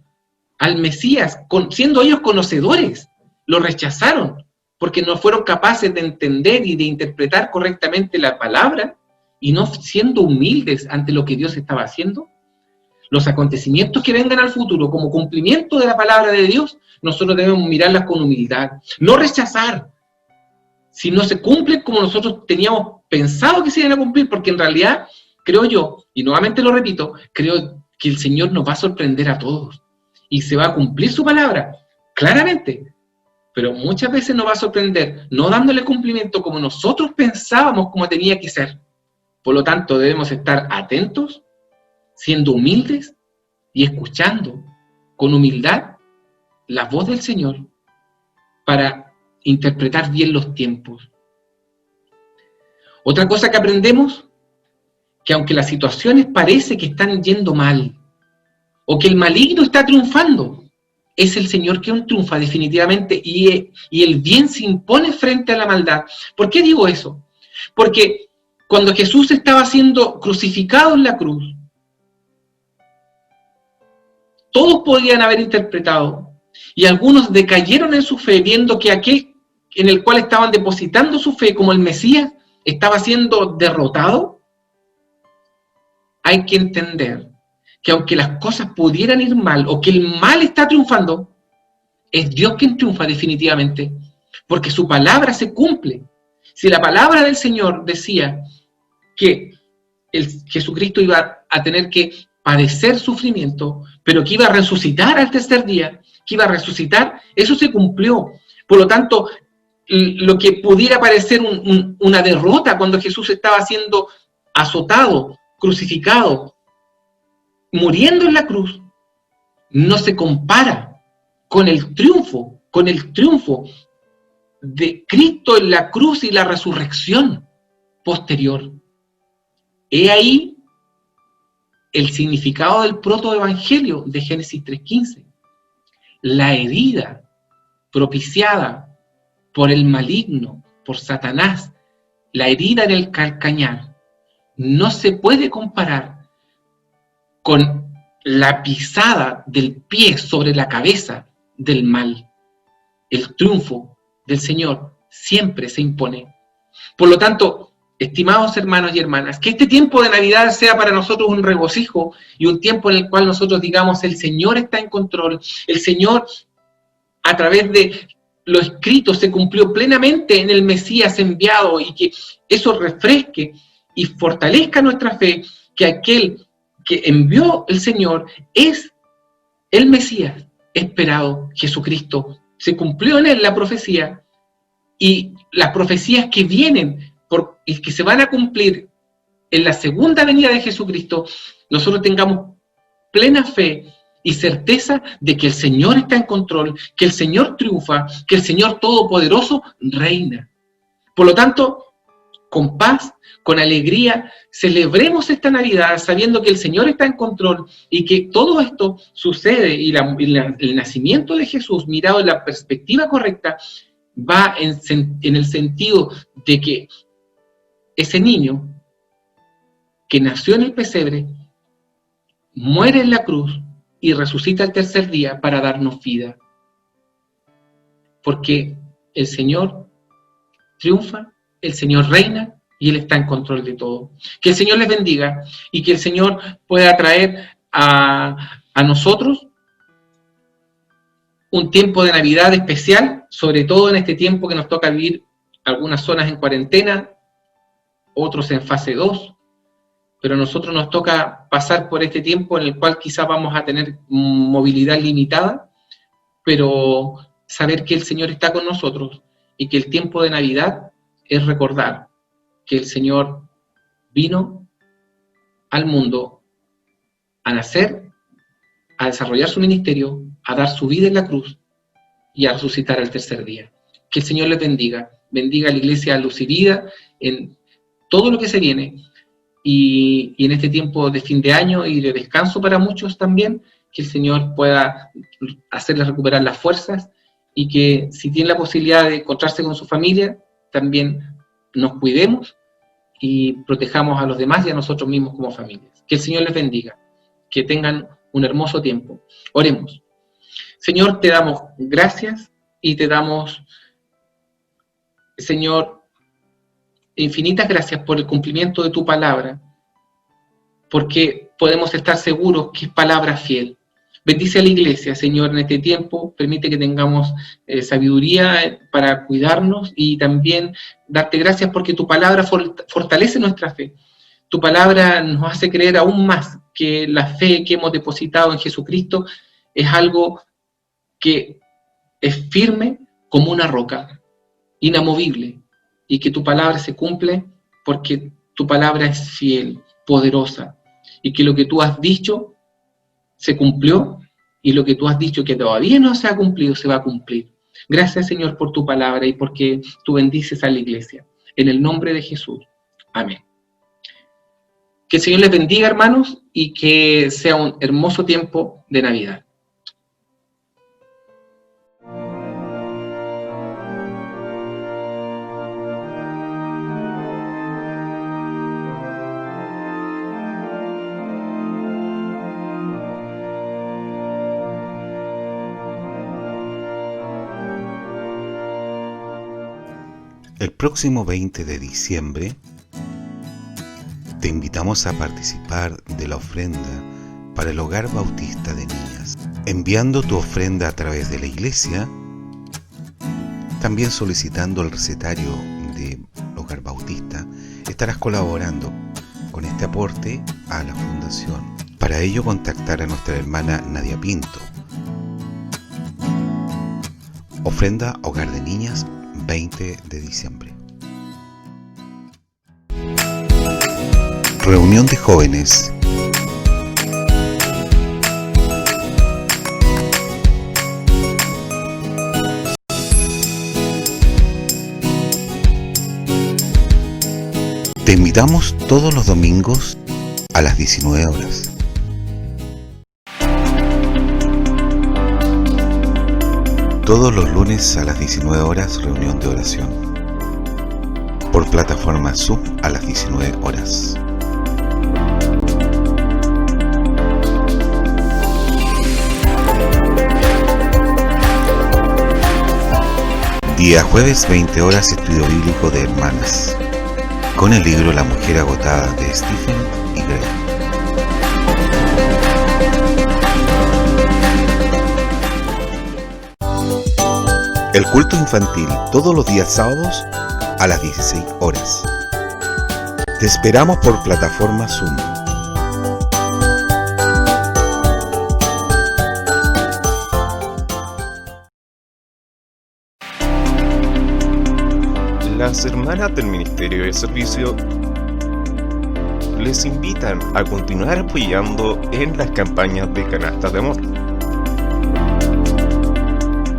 al Mesías, siendo ellos conocedores, lo rechazaron, porque no fueron capaces de entender y de interpretar correctamente la palabra, y no siendo humildes ante lo que Dios estaba haciendo. Los acontecimientos que vengan al futuro como cumplimiento de la palabra de Dios, nosotros debemos mirarlas con humildad, no rechazar, si no se cumplen como nosotros teníamos pensado que se iban a cumplir, porque en realidad, creo yo, y nuevamente lo repito, creo que el Señor nos va a sorprender a todos. y se va a cumplir su palabra, claramente. Pero muchas veces nos va a sorprender, no dándole cumplimiento como nosotros pensábamos como tenía que ser. Por lo tanto, debemos estar atentos, siendo humildes y escuchando con humildad la voz del Señor para interpretar bien los tiempos. Otra cosa que aprendemos, que aunque las situaciones parece que están yendo mal, o que el maligno está triunfando, es el Señor quien triunfa definitivamente y el bien se impone frente a la maldad. ¿Por qué digo eso? Porque cuando Jesús estaba siendo crucificado en la cruz, todos podían haber interpretado, y algunos decayeron en su fe, viendo que aquel en el cual estaban depositando su fe como el Mesías estaba siendo derrotado. Hay que entender que aunque las cosas pudieran ir mal, o que el mal está triunfando, es Dios quien triunfa definitivamente, porque su palabra se cumple. Si la palabra del Señor decía que Jesucristo iba a tener que padecer sufrimiento, pero que iba a resucitar al tercer día, que iba a resucitar, eso se cumplió. Por lo tanto, lo que pudiera parecer una derrota cuando Jesús estaba siendo azotado, crucificado, muriendo en la cruz, no se compara con el triunfo de Cristo en la cruz y la resurrección posterior. He ahí el significado del protoevangelio de Génesis 3:15. La herida propiciada por el maligno, por Satanás, la herida en el calcañar, no se puede comparar con la pisada del pie sobre la cabeza del mal. El triunfo del Señor siempre se impone. Por lo tanto, estimados hermanos y hermanas, que este tiempo de Navidad sea para nosotros un regocijo y un tiempo en el cual nosotros digamos, el Señor está en control, el Señor a través de lo escrito se cumplió plenamente en el Mesías enviado, y que eso refresque y fortalezca nuestra fe, que aquel que envió el Señor es el Mesías esperado, Jesucristo. Se cumplió en él la profecía, y las profecías que vienen y que se van a cumplir en la segunda venida de Jesucristo, nosotros tengamos plena fe y certeza de que el Señor está en control, que el Señor triunfa, que el Señor Todopoderoso reina. Por lo tanto, con paz, con alegría, celebremos esta Navidad sabiendo que el Señor está en control y que todo esto sucede, y el nacimiento de Jesús, mirado en la perspectiva correcta, va en el sentido de que ese niño que nació en el pesebre muere en la cruz y resucita el tercer día para darnos vida. Porque el Señor triunfa, el Señor reina y Él está en control de todo. Que el Señor les bendiga y que el Señor pueda traer a nosotros un tiempo de Navidad especial, sobre todo en este tiempo que nos toca vivir algunas zonas en cuarentena, otros en fase 2, pero a nosotros nos toca pasar por este tiempo en el cual quizás vamos a tener movilidad limitada, pero saber que el Señor está con nosotros y que el tiempo de Navidad es recordar que el Señor vino al mundo a nacer, a desarrollar su ministerio, a dar su vida en la cruz y a resucitar al tercer día. Que el Señor les bendiga, bendiga a la Iglesia Luz y Vida en todo lo que se viene, y en este tiempo de fin de año y de descanso para muchos también, que el Señor pueda hacerles recuperar las fuerzas, y que si tienen la posibilidad de encontrarse con su familia, también nos cuidemos y protejamos a los demás y a nosotros mismos como familias. Que el Señor les bendiga, que tengan un hermoso tiempo. Oremos. Señor, te damos gracias y te damos, Señor, infinitas gracias por el cumplimiento de tu palabra, porque podemos estar seguros que es palabra fiel. Bendice a la Iglesia, Señor, en este tiempo. Permite que tengamos sabiduría para cuidarnos, y también darte gracias porque tu palabra fortalece nuestra fe. Tu palabra nos hace creer aún más que la fe que hemos depositado en Jesucristo es algo que es firme como una roca, inamovible, y que tu palabra se cumple porque tu palabra es fiel, poderosa, y que lo que tú has dicho se cumplió, y lo que tú has dicho que todavía no se ha cumplido, se va a cumplir. Gracias, Señor, por tu palabra y porque tú bendices a la iglesia. En el nombre de Jesús. Amén. Que el Señor les bendiga, hermanos, y que sea un hermoso tiempo de Navidad. El próximo 20 de diciembre te invitamos a participar de la ofrenda para el Hogar Bautista de Niñas, enviando tu ofrenda a través de la iglesia, también solicitando el recetario de Hogar Bautista. Estarás colaborando con este aporte a la fundación. Para ello, contactar a nuestra hermana Nadia Pinto. Ofrenda Hogar de Niñas, 20 de diciembre. Reunión de jóvenes. Te invitamos todos los domingos a las 19 horas. Todos los lunes a las 19 horas, reunión de oración. Por plataforma Zoom a las 19 horas. Día jueves, 20 horas, estudio bíblico de hermanas, con el libro La mujer agotada de Stephen y Greg. El culto infantil todos los días sábados a las 16 horas. Te esperamos por plataforma Zoom. Las hermanas del Ministerio de Servicio les invitan a continuar apoyando en las campañas de canastas de amor.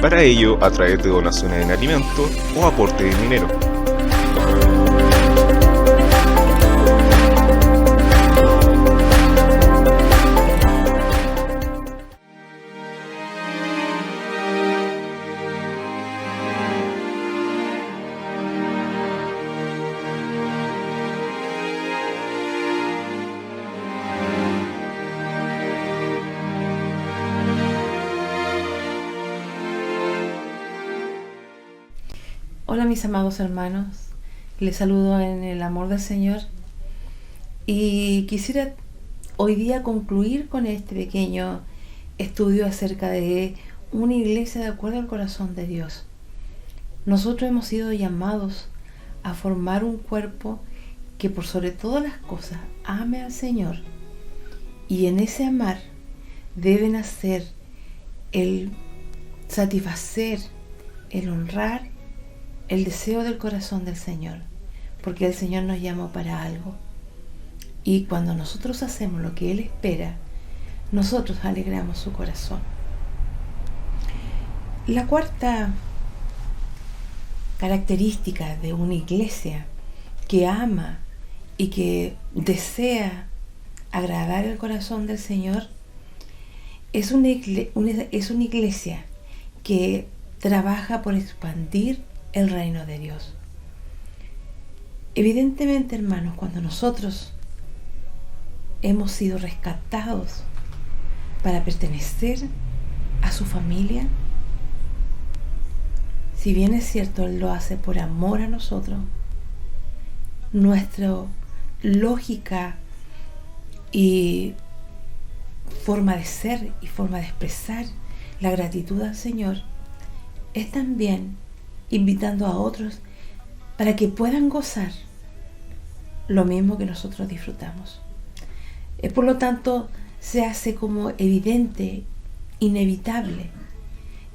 Para ello, a través de donaciones en alimentos o aporte de dinero. Hola mis amados hermanos, les saludo en el amor del Señor y quisiera hoy día concluir con este pequeño estudio acerca de una iglesia de acuerdo al corazón de Dios. Nosotros hemos sido llamados a formar un cuerpo que por sobre todas las cosas ame al Señor, y en ese amar deben hacer el satisfacer, el honrar el deseo del corazón del Señor, porque el Señor nos llamó para algo, y cuando nosotros hacemos lo que Él espera, nosotros alegramos su corazón. La cuarta característica de una iglesia que ama y que desea agradar el corazón del Señor es una iglesia que trabaja por expandir el reino de Dios. Evidentemente, hermanos, cuando nosotros hemos sido rescatados para pertenecer a su familia, si bien es cierto, Él lo hace por amor a nosotros, nuestra lógica y forma de ser y forma de expresar la gratitud al Señor es también invitando a otros para que puedan gozar lo mismo que nosotros disfrutamos. Por lo tanto, se hace como evidente inevitable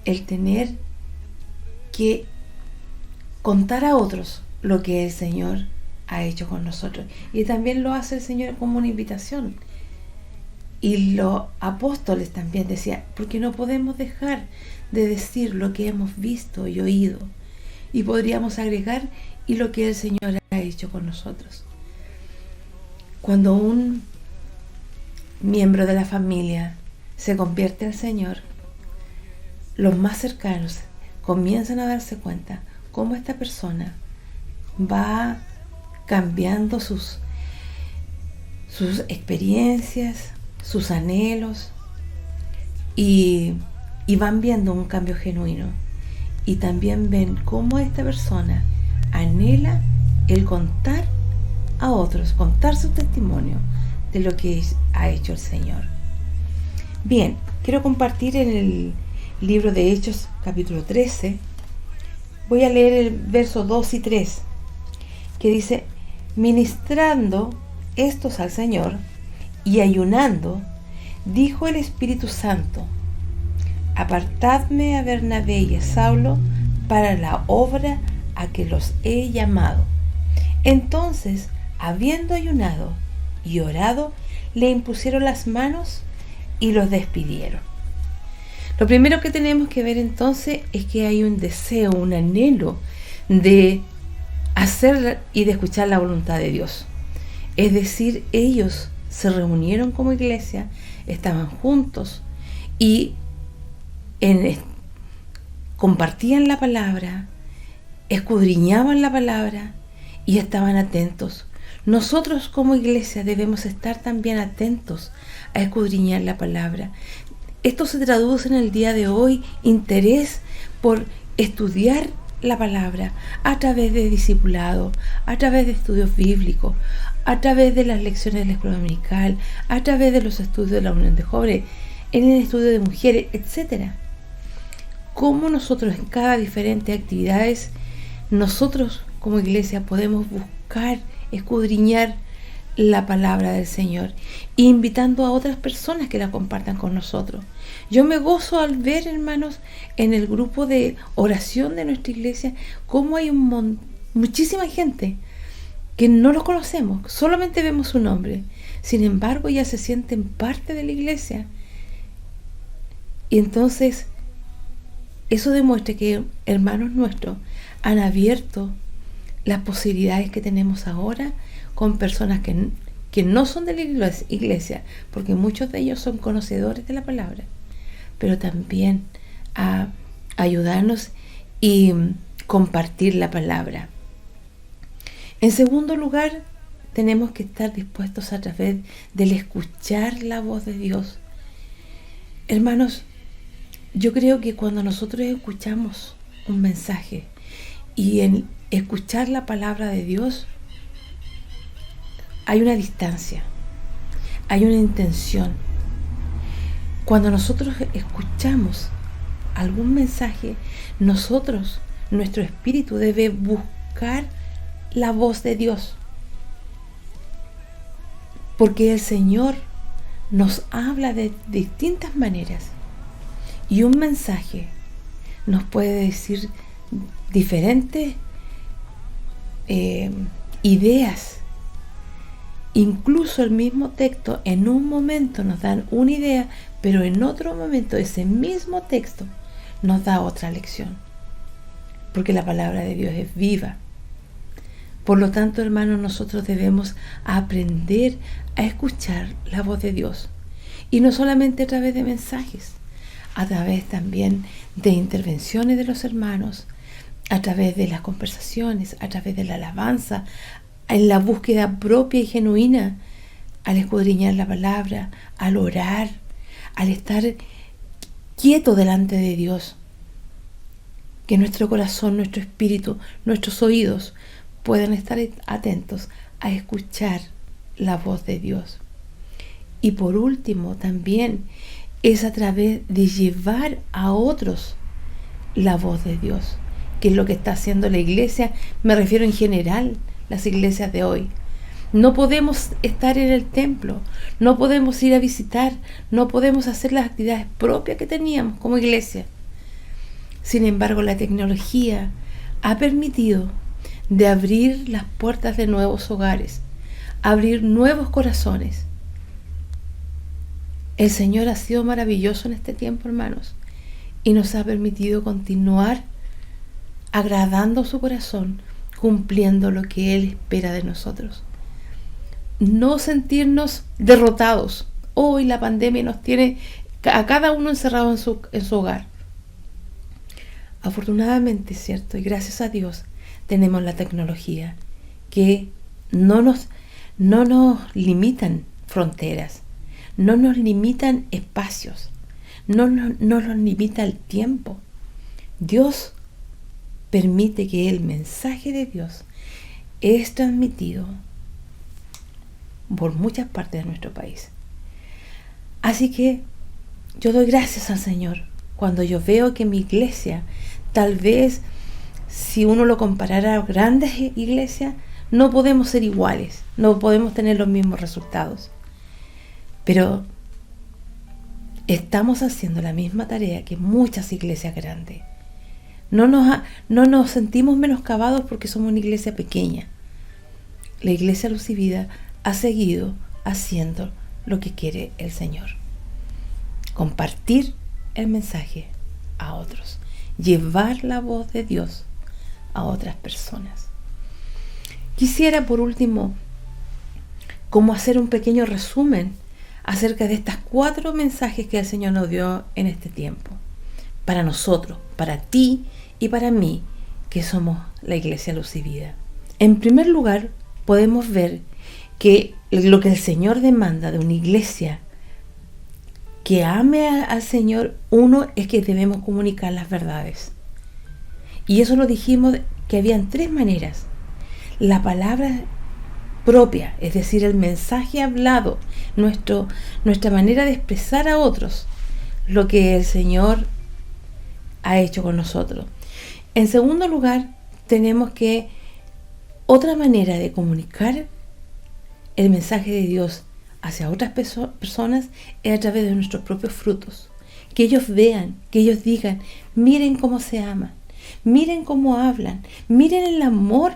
el tener que contar a otros lo que el Señor ha hecho con nosotros. Y también lo hace el Señor como una invitación. Y los apóstoles también decían, porque no podemos dejar de decir lo que hemos visto y oído. Y podríamos agregar, y lo que el Señor ha hecho con nosotros. Cuando un miembro de la familia se convierte al Señor, los más cercanos comienzan a darse cuenta cómo esta persona va cambiando sus experiencias, sus anhelos, y van viendo un cambio genuino. Y también ven cómo esta persona anhela el contar a otros, contar su testimonio de lo que ha hecho el Señor. Bien, quiero compartir en el libro de Hechos, capítulo 13. Voy a leer el verso 2 y 3, que dice: ministrando estos al Señor y ayunando, dijo el Espíritu Santo: apartadme a Bernabé y a Saulo para la obra a que los he llamado. Entonces, habiendo ayunado y orado, le impusieron las manos y los despidieron. Lo primero que tenemos que ver entonces es que hay un deseo, un anhelo de hacer y de escuchar la voluntad de Dios. Es decir, ellos se reunieron como iglesia, estaban juntos y compartían la palabra, escudriñaban la palabra y estaban atentos. Nosotros como iglesia debemos estar también atentos a escudriñar la palabra. Esto se traduce en el día de hoy interés por estudiar la palabra a través de discipulado, a través de estudios bíblicos, a través de las lecciones de la escuela dominical, a través de los estudios de la unión de jóvenes, en el estudio de mujeres, etc. Cómo nosotros en cada diferente actividades, nosotros como iglesia podemos buscar, escudriñar la palabra del Señor, invitando a otras personas que la compartan con nosotros. Yo me gozo al ver, hermanos, en el grupo de oración de nuestra iglesia, cómo hay muchísima gente que no los conocemos, solamente vemos su nombre, sin embargo ya se sienten parte de la iglesia. Y entonces eso demuestra que hermanos nuestros han abierto las posibilidades que tenemos ahora con personas que no son de la iglesia, porque muchos de ellos son conocedores de la palabra, pero también a ayudarnos y compartir la palabra. En segundo lugar, tenemos que estar dispuestos a través del escuchar la voz de Dios. Hermanos, yo creo que cuando nosotros escuchamos un mensaje y en escuchar la palabra de Dios, hay una distancia, hay una intención. Cuando nosotros escuchamos algún mensaje, nuestro espíritu debe buscar la voz de Dios, porque el Señor nos habla de distintas maneras y un mensaje nos puede decir diferentes ideas. Incluso el mismo texto en un momento nos dan una idea, pero en otro momento ese mismo texto nos da otra lección, porque la palabra de Dios es viva. Por lo tanto, hermanos, nosotros debemos aprender a escuchar la voz de Dios, y no solamente a través de mensajes, a través también de intervenciones de los hermanos, a través de las conversaciones, a través de la alabanza, en la búsqueda propia y genuina, al escudriñar la palabra, al orar, al estar quieto delante de Dios. Que nuestro corazón, nuestro espíritu, nuestros oídos puedan estar atentos a escuchar la voz de Dios. Y por último, también es a través de llevar a otros la voz de Dios, que es lo que está haciendo la iglesia. Me refiero en general las iglesias de hoy, No podemos estar en el templo, no podemos ir a visitar, no podemos hacer las actividades propias que teníamos como iglesia. Sin embargo, la tecnología ha permitido de abrir las puertas de nuevos hogares, abrir nuevos corazones. El Señor ha sido maravilloso en este tiempo, hermanos, y nos ha permitido continuar agradando su corazón, cumpliendo lo que Él espera de nosotros. No sentirnos derrotados. Hoy la pandemia nos tiene a cada uno encerrado en su hogar. Afortunadamente, ¿cierto? Y gracias a Dios tenemos la tecnología que no nos limitan fronteras, no nos limitan espacios, no nos limita el tiempo. Dios permite que el mensaje de Dios es transmitido por muchas partes de nuestro país. Así que yo doy gracias al Señor cuando yo veo que mi iglesia, tal vez si uno lo comparara a grandes iglesias, no podemos ser iguales, no podemos tener los mismos resultados, pero estamos haciendo la misma tarea que muchas iglesias grandes. No nos sentimos menoscabados porque somos una iglesia pequeña. La iglesia Luz y Vida ha seguido haciendo lo que quiere el Señor: compartir el mensaje a otros, llevar la voz de Dios a otras personas. Quisiera por último como hacer un pequeño resumen acerca de estas 4 mensajes que el Señor nos dio en este tiempo, para nosotros, para ti y para mí, que somos la iglesia Luz y Vida. En primer lugar, podemos ver que lo que el Señor demanda de una iglesia que ame al Señor, uno, es que debemos comunicar las verdades. Y eso lo dijimos, que habían 3 maneras: la palabra propia, es decir, el mensaje hablado, nuestra manera de expresar a otros lo que el Señor ha hecho con nosotros. En segundo lugar, tenemos que otra manera de comunicar el mensaje de Dios hacia otras personas es a través de nuestros propios frutos. Que ellos vean, que ellos digan: miren cómo se aman, miren cómo hablan, miren el amor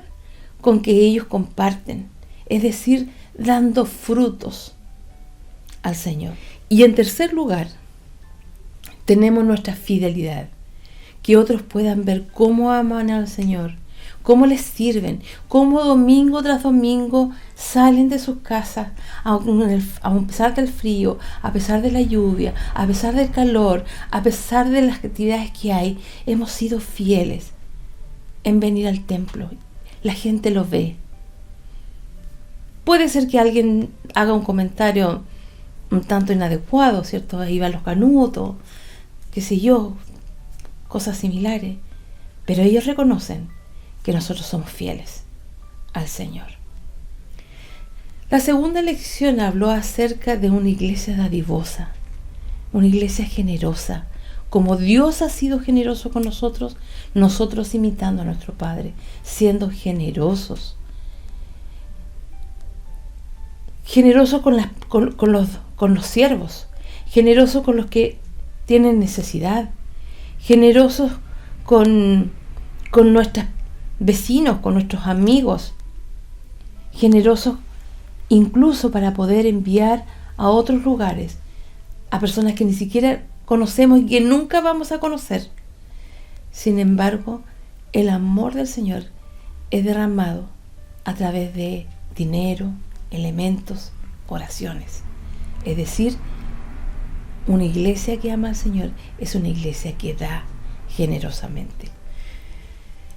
con que ellos comparten. Es decir, dando frutos al Señor. Y en tercer lugar, tenemos nuestra fidelidad. Que otros puedan ver cómo aman al Señor, cómo les sirven, cómo domingo tras domingo salen de sus casas, a pesar del frío, a pesar de la lluvia, a pesar del calor, a pesar de las actividades que hay. Hemos sido fieles en venir al templo. La gente lo ve. Puede ser que alguien haga un comentario un tanto inadecuado, ¿cierto? Ahí van los canutos, qué sé yo, cosas similares, pero ellos reconocen que nosotros somos fieles al Señor. La segunda lección habló acerca de una iglesia dadivosa, una iglesia generosa. Como Dios ha sido generoso con nosotros, nosotros imitando a nuestro Padre, siendo generosos. Generosos con los siervos, generosos con los que tienen necesidad, generosos con nuestros vecinos, con nuestros amigos, generosos incluso para poder enviar a otros lugares a personas que ni siquiera conocemos y que nunca vamos a conocer. Sin embargo, el amor del Señor es derramado a través de dinero, elementos, oraciones. Es decir, una iglesia que ama al Señor es una iglesia que da generosamente.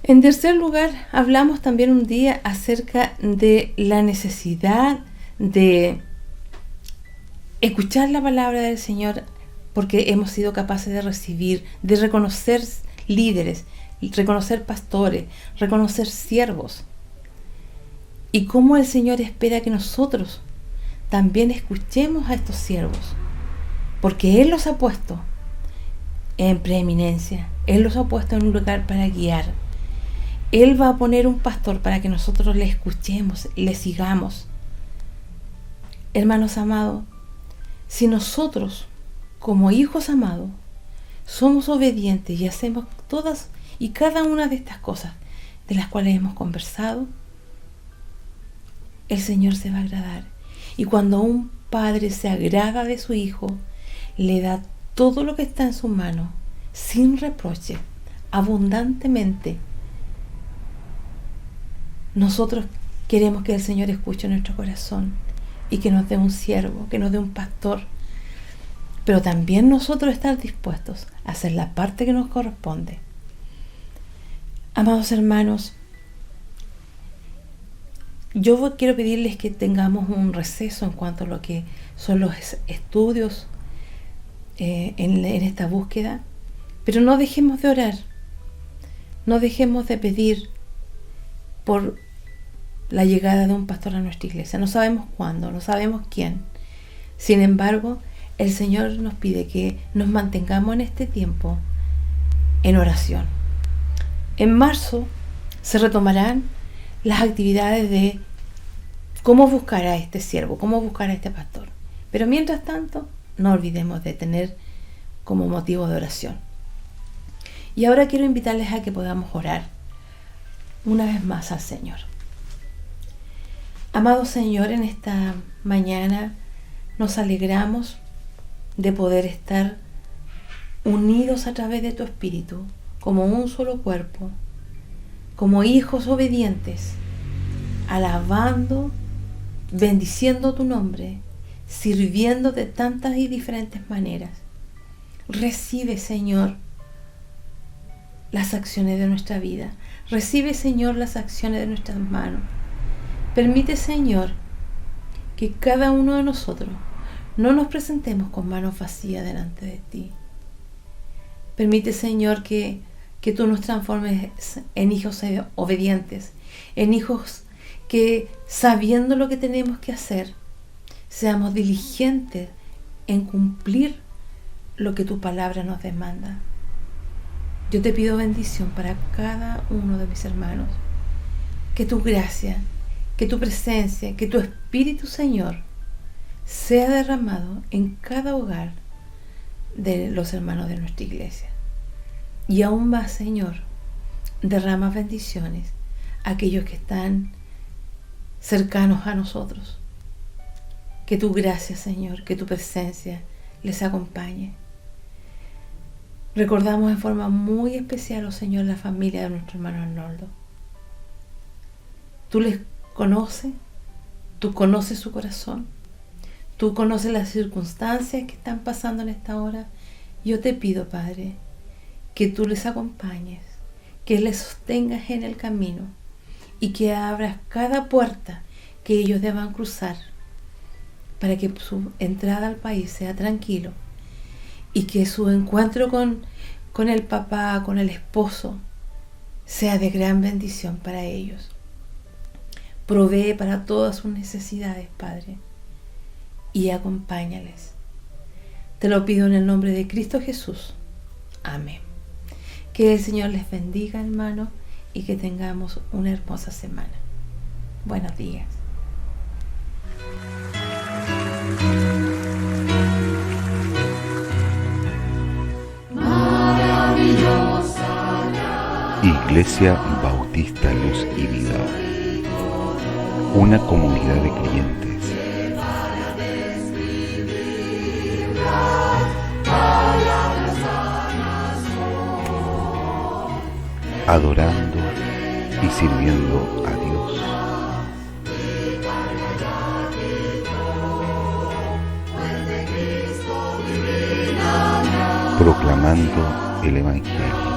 En tercer lugar, hablamos también un día acerca de la necesidad de escuchar la palabra del Señor, porque hemos sido capaces de recibir, de reconocer líderes, reconocer pastores, reconocer siervos, y cómo el Señor espera que nosotros también escuchemos a estos siervos, porque Él los ha puesto en preeminencia, Él los ha puesto en un lugar para guiar. Él va a poner un pastor para que nosotros le escuchemos, le sigamos. Hermanos amados, si nosotros, como hijos amados, somos obedientes y hacemos todas y cada una de estas cosas de las cuales hemos conversado, el Señor se va a agradar. Y cuando un padre se agrada de su hijo, le da todo lo que está en su mano, sin reproche, abundantemente. Nosotros queremos que el Señor escuche nuestro corazón y que nos dé un siervo, que nos dé un pastor. Pero también nosotros estar dispuestos a hacer la parte que nos corresponde. Amados hermanos, yo quiero pedirles que tengamos un receso en cuanto a lo que son los estudios en esta búsqueda, pero no dejemos de orar, no dejemos de pedir por la llegada de un pastor a nuestra iglesia. No sabemos cuándo, no sabemos quién. Sin embargo, el Señor nos pide que nos mantengamos en este tiempo en oración. En marzo se retomarán las actividades de cómo buscar a este siervo, cómo buscar a este pastor. Pero mientras tanto, no olvidemos de tener como motivo de oración. Y ahora quiero invitarles a que podamos orar una vez más al Señor. Amado Señor, en esta mañana nos alegramos de poder estar unidos a través de tu Espíritu, como un solo cuerpo, como hijos obedientes, alabando, bendiciendo tu nombre, sirviendo de tantas y diferentes maneras. Recibe, Señor, las acciones de nuestra vida. Recibe, Señor, las acciones de nuestras manos. Permite, Señor, que cada uno de nosotros no nos presentemos con manos vacías delante de ti. Permite, Señor, que tú nos transformes en hijos obedientes, en hijos que, sabiendo lo que tenemos que hacer, seamos diligentes en cumplir lo que tu palabra nos demanda. Yo te pido bendición para cada uno de mis hermanos. Que tu gracia, que tu presencia, que tu Espíritu, Señor, sea derramado en cada hogar de los hermanos de nuestra iglesia. Y aún más, Señor, derrama bendiciones a aquellos que están cercanos a nosotros. Que tu gracia, Señor, que tu presencia les acompañe. Recordamos en forma muy especial, oh Señor, la familia de nuestro hermano Arnoldo. Tú les conoces, tú conoces su corazón, tú conoces las circunstancias que están pasando en esta hora. Yo te pido, Padre, que tú les acompañes, que les sostengas en el camino y que abras cada puerta que ellos deban cruzar para que su entrada al país sea tranquilo y que su encuentro con el papá, con el esposo, sea de gran bendición para ellos. Provee para todas sus necesidades, Padre, y acompáñales. Te lo pido en el nombre de Cristo Jesús. Amén. Que el Señor les bendiga, hermanos, y que tengamos una hermosa semana. Buenos días. Iglesia Bautista Luz y Vida, una comunidad de creyentes adorando y sirviendo a Dios. Proclamando el Evangelio.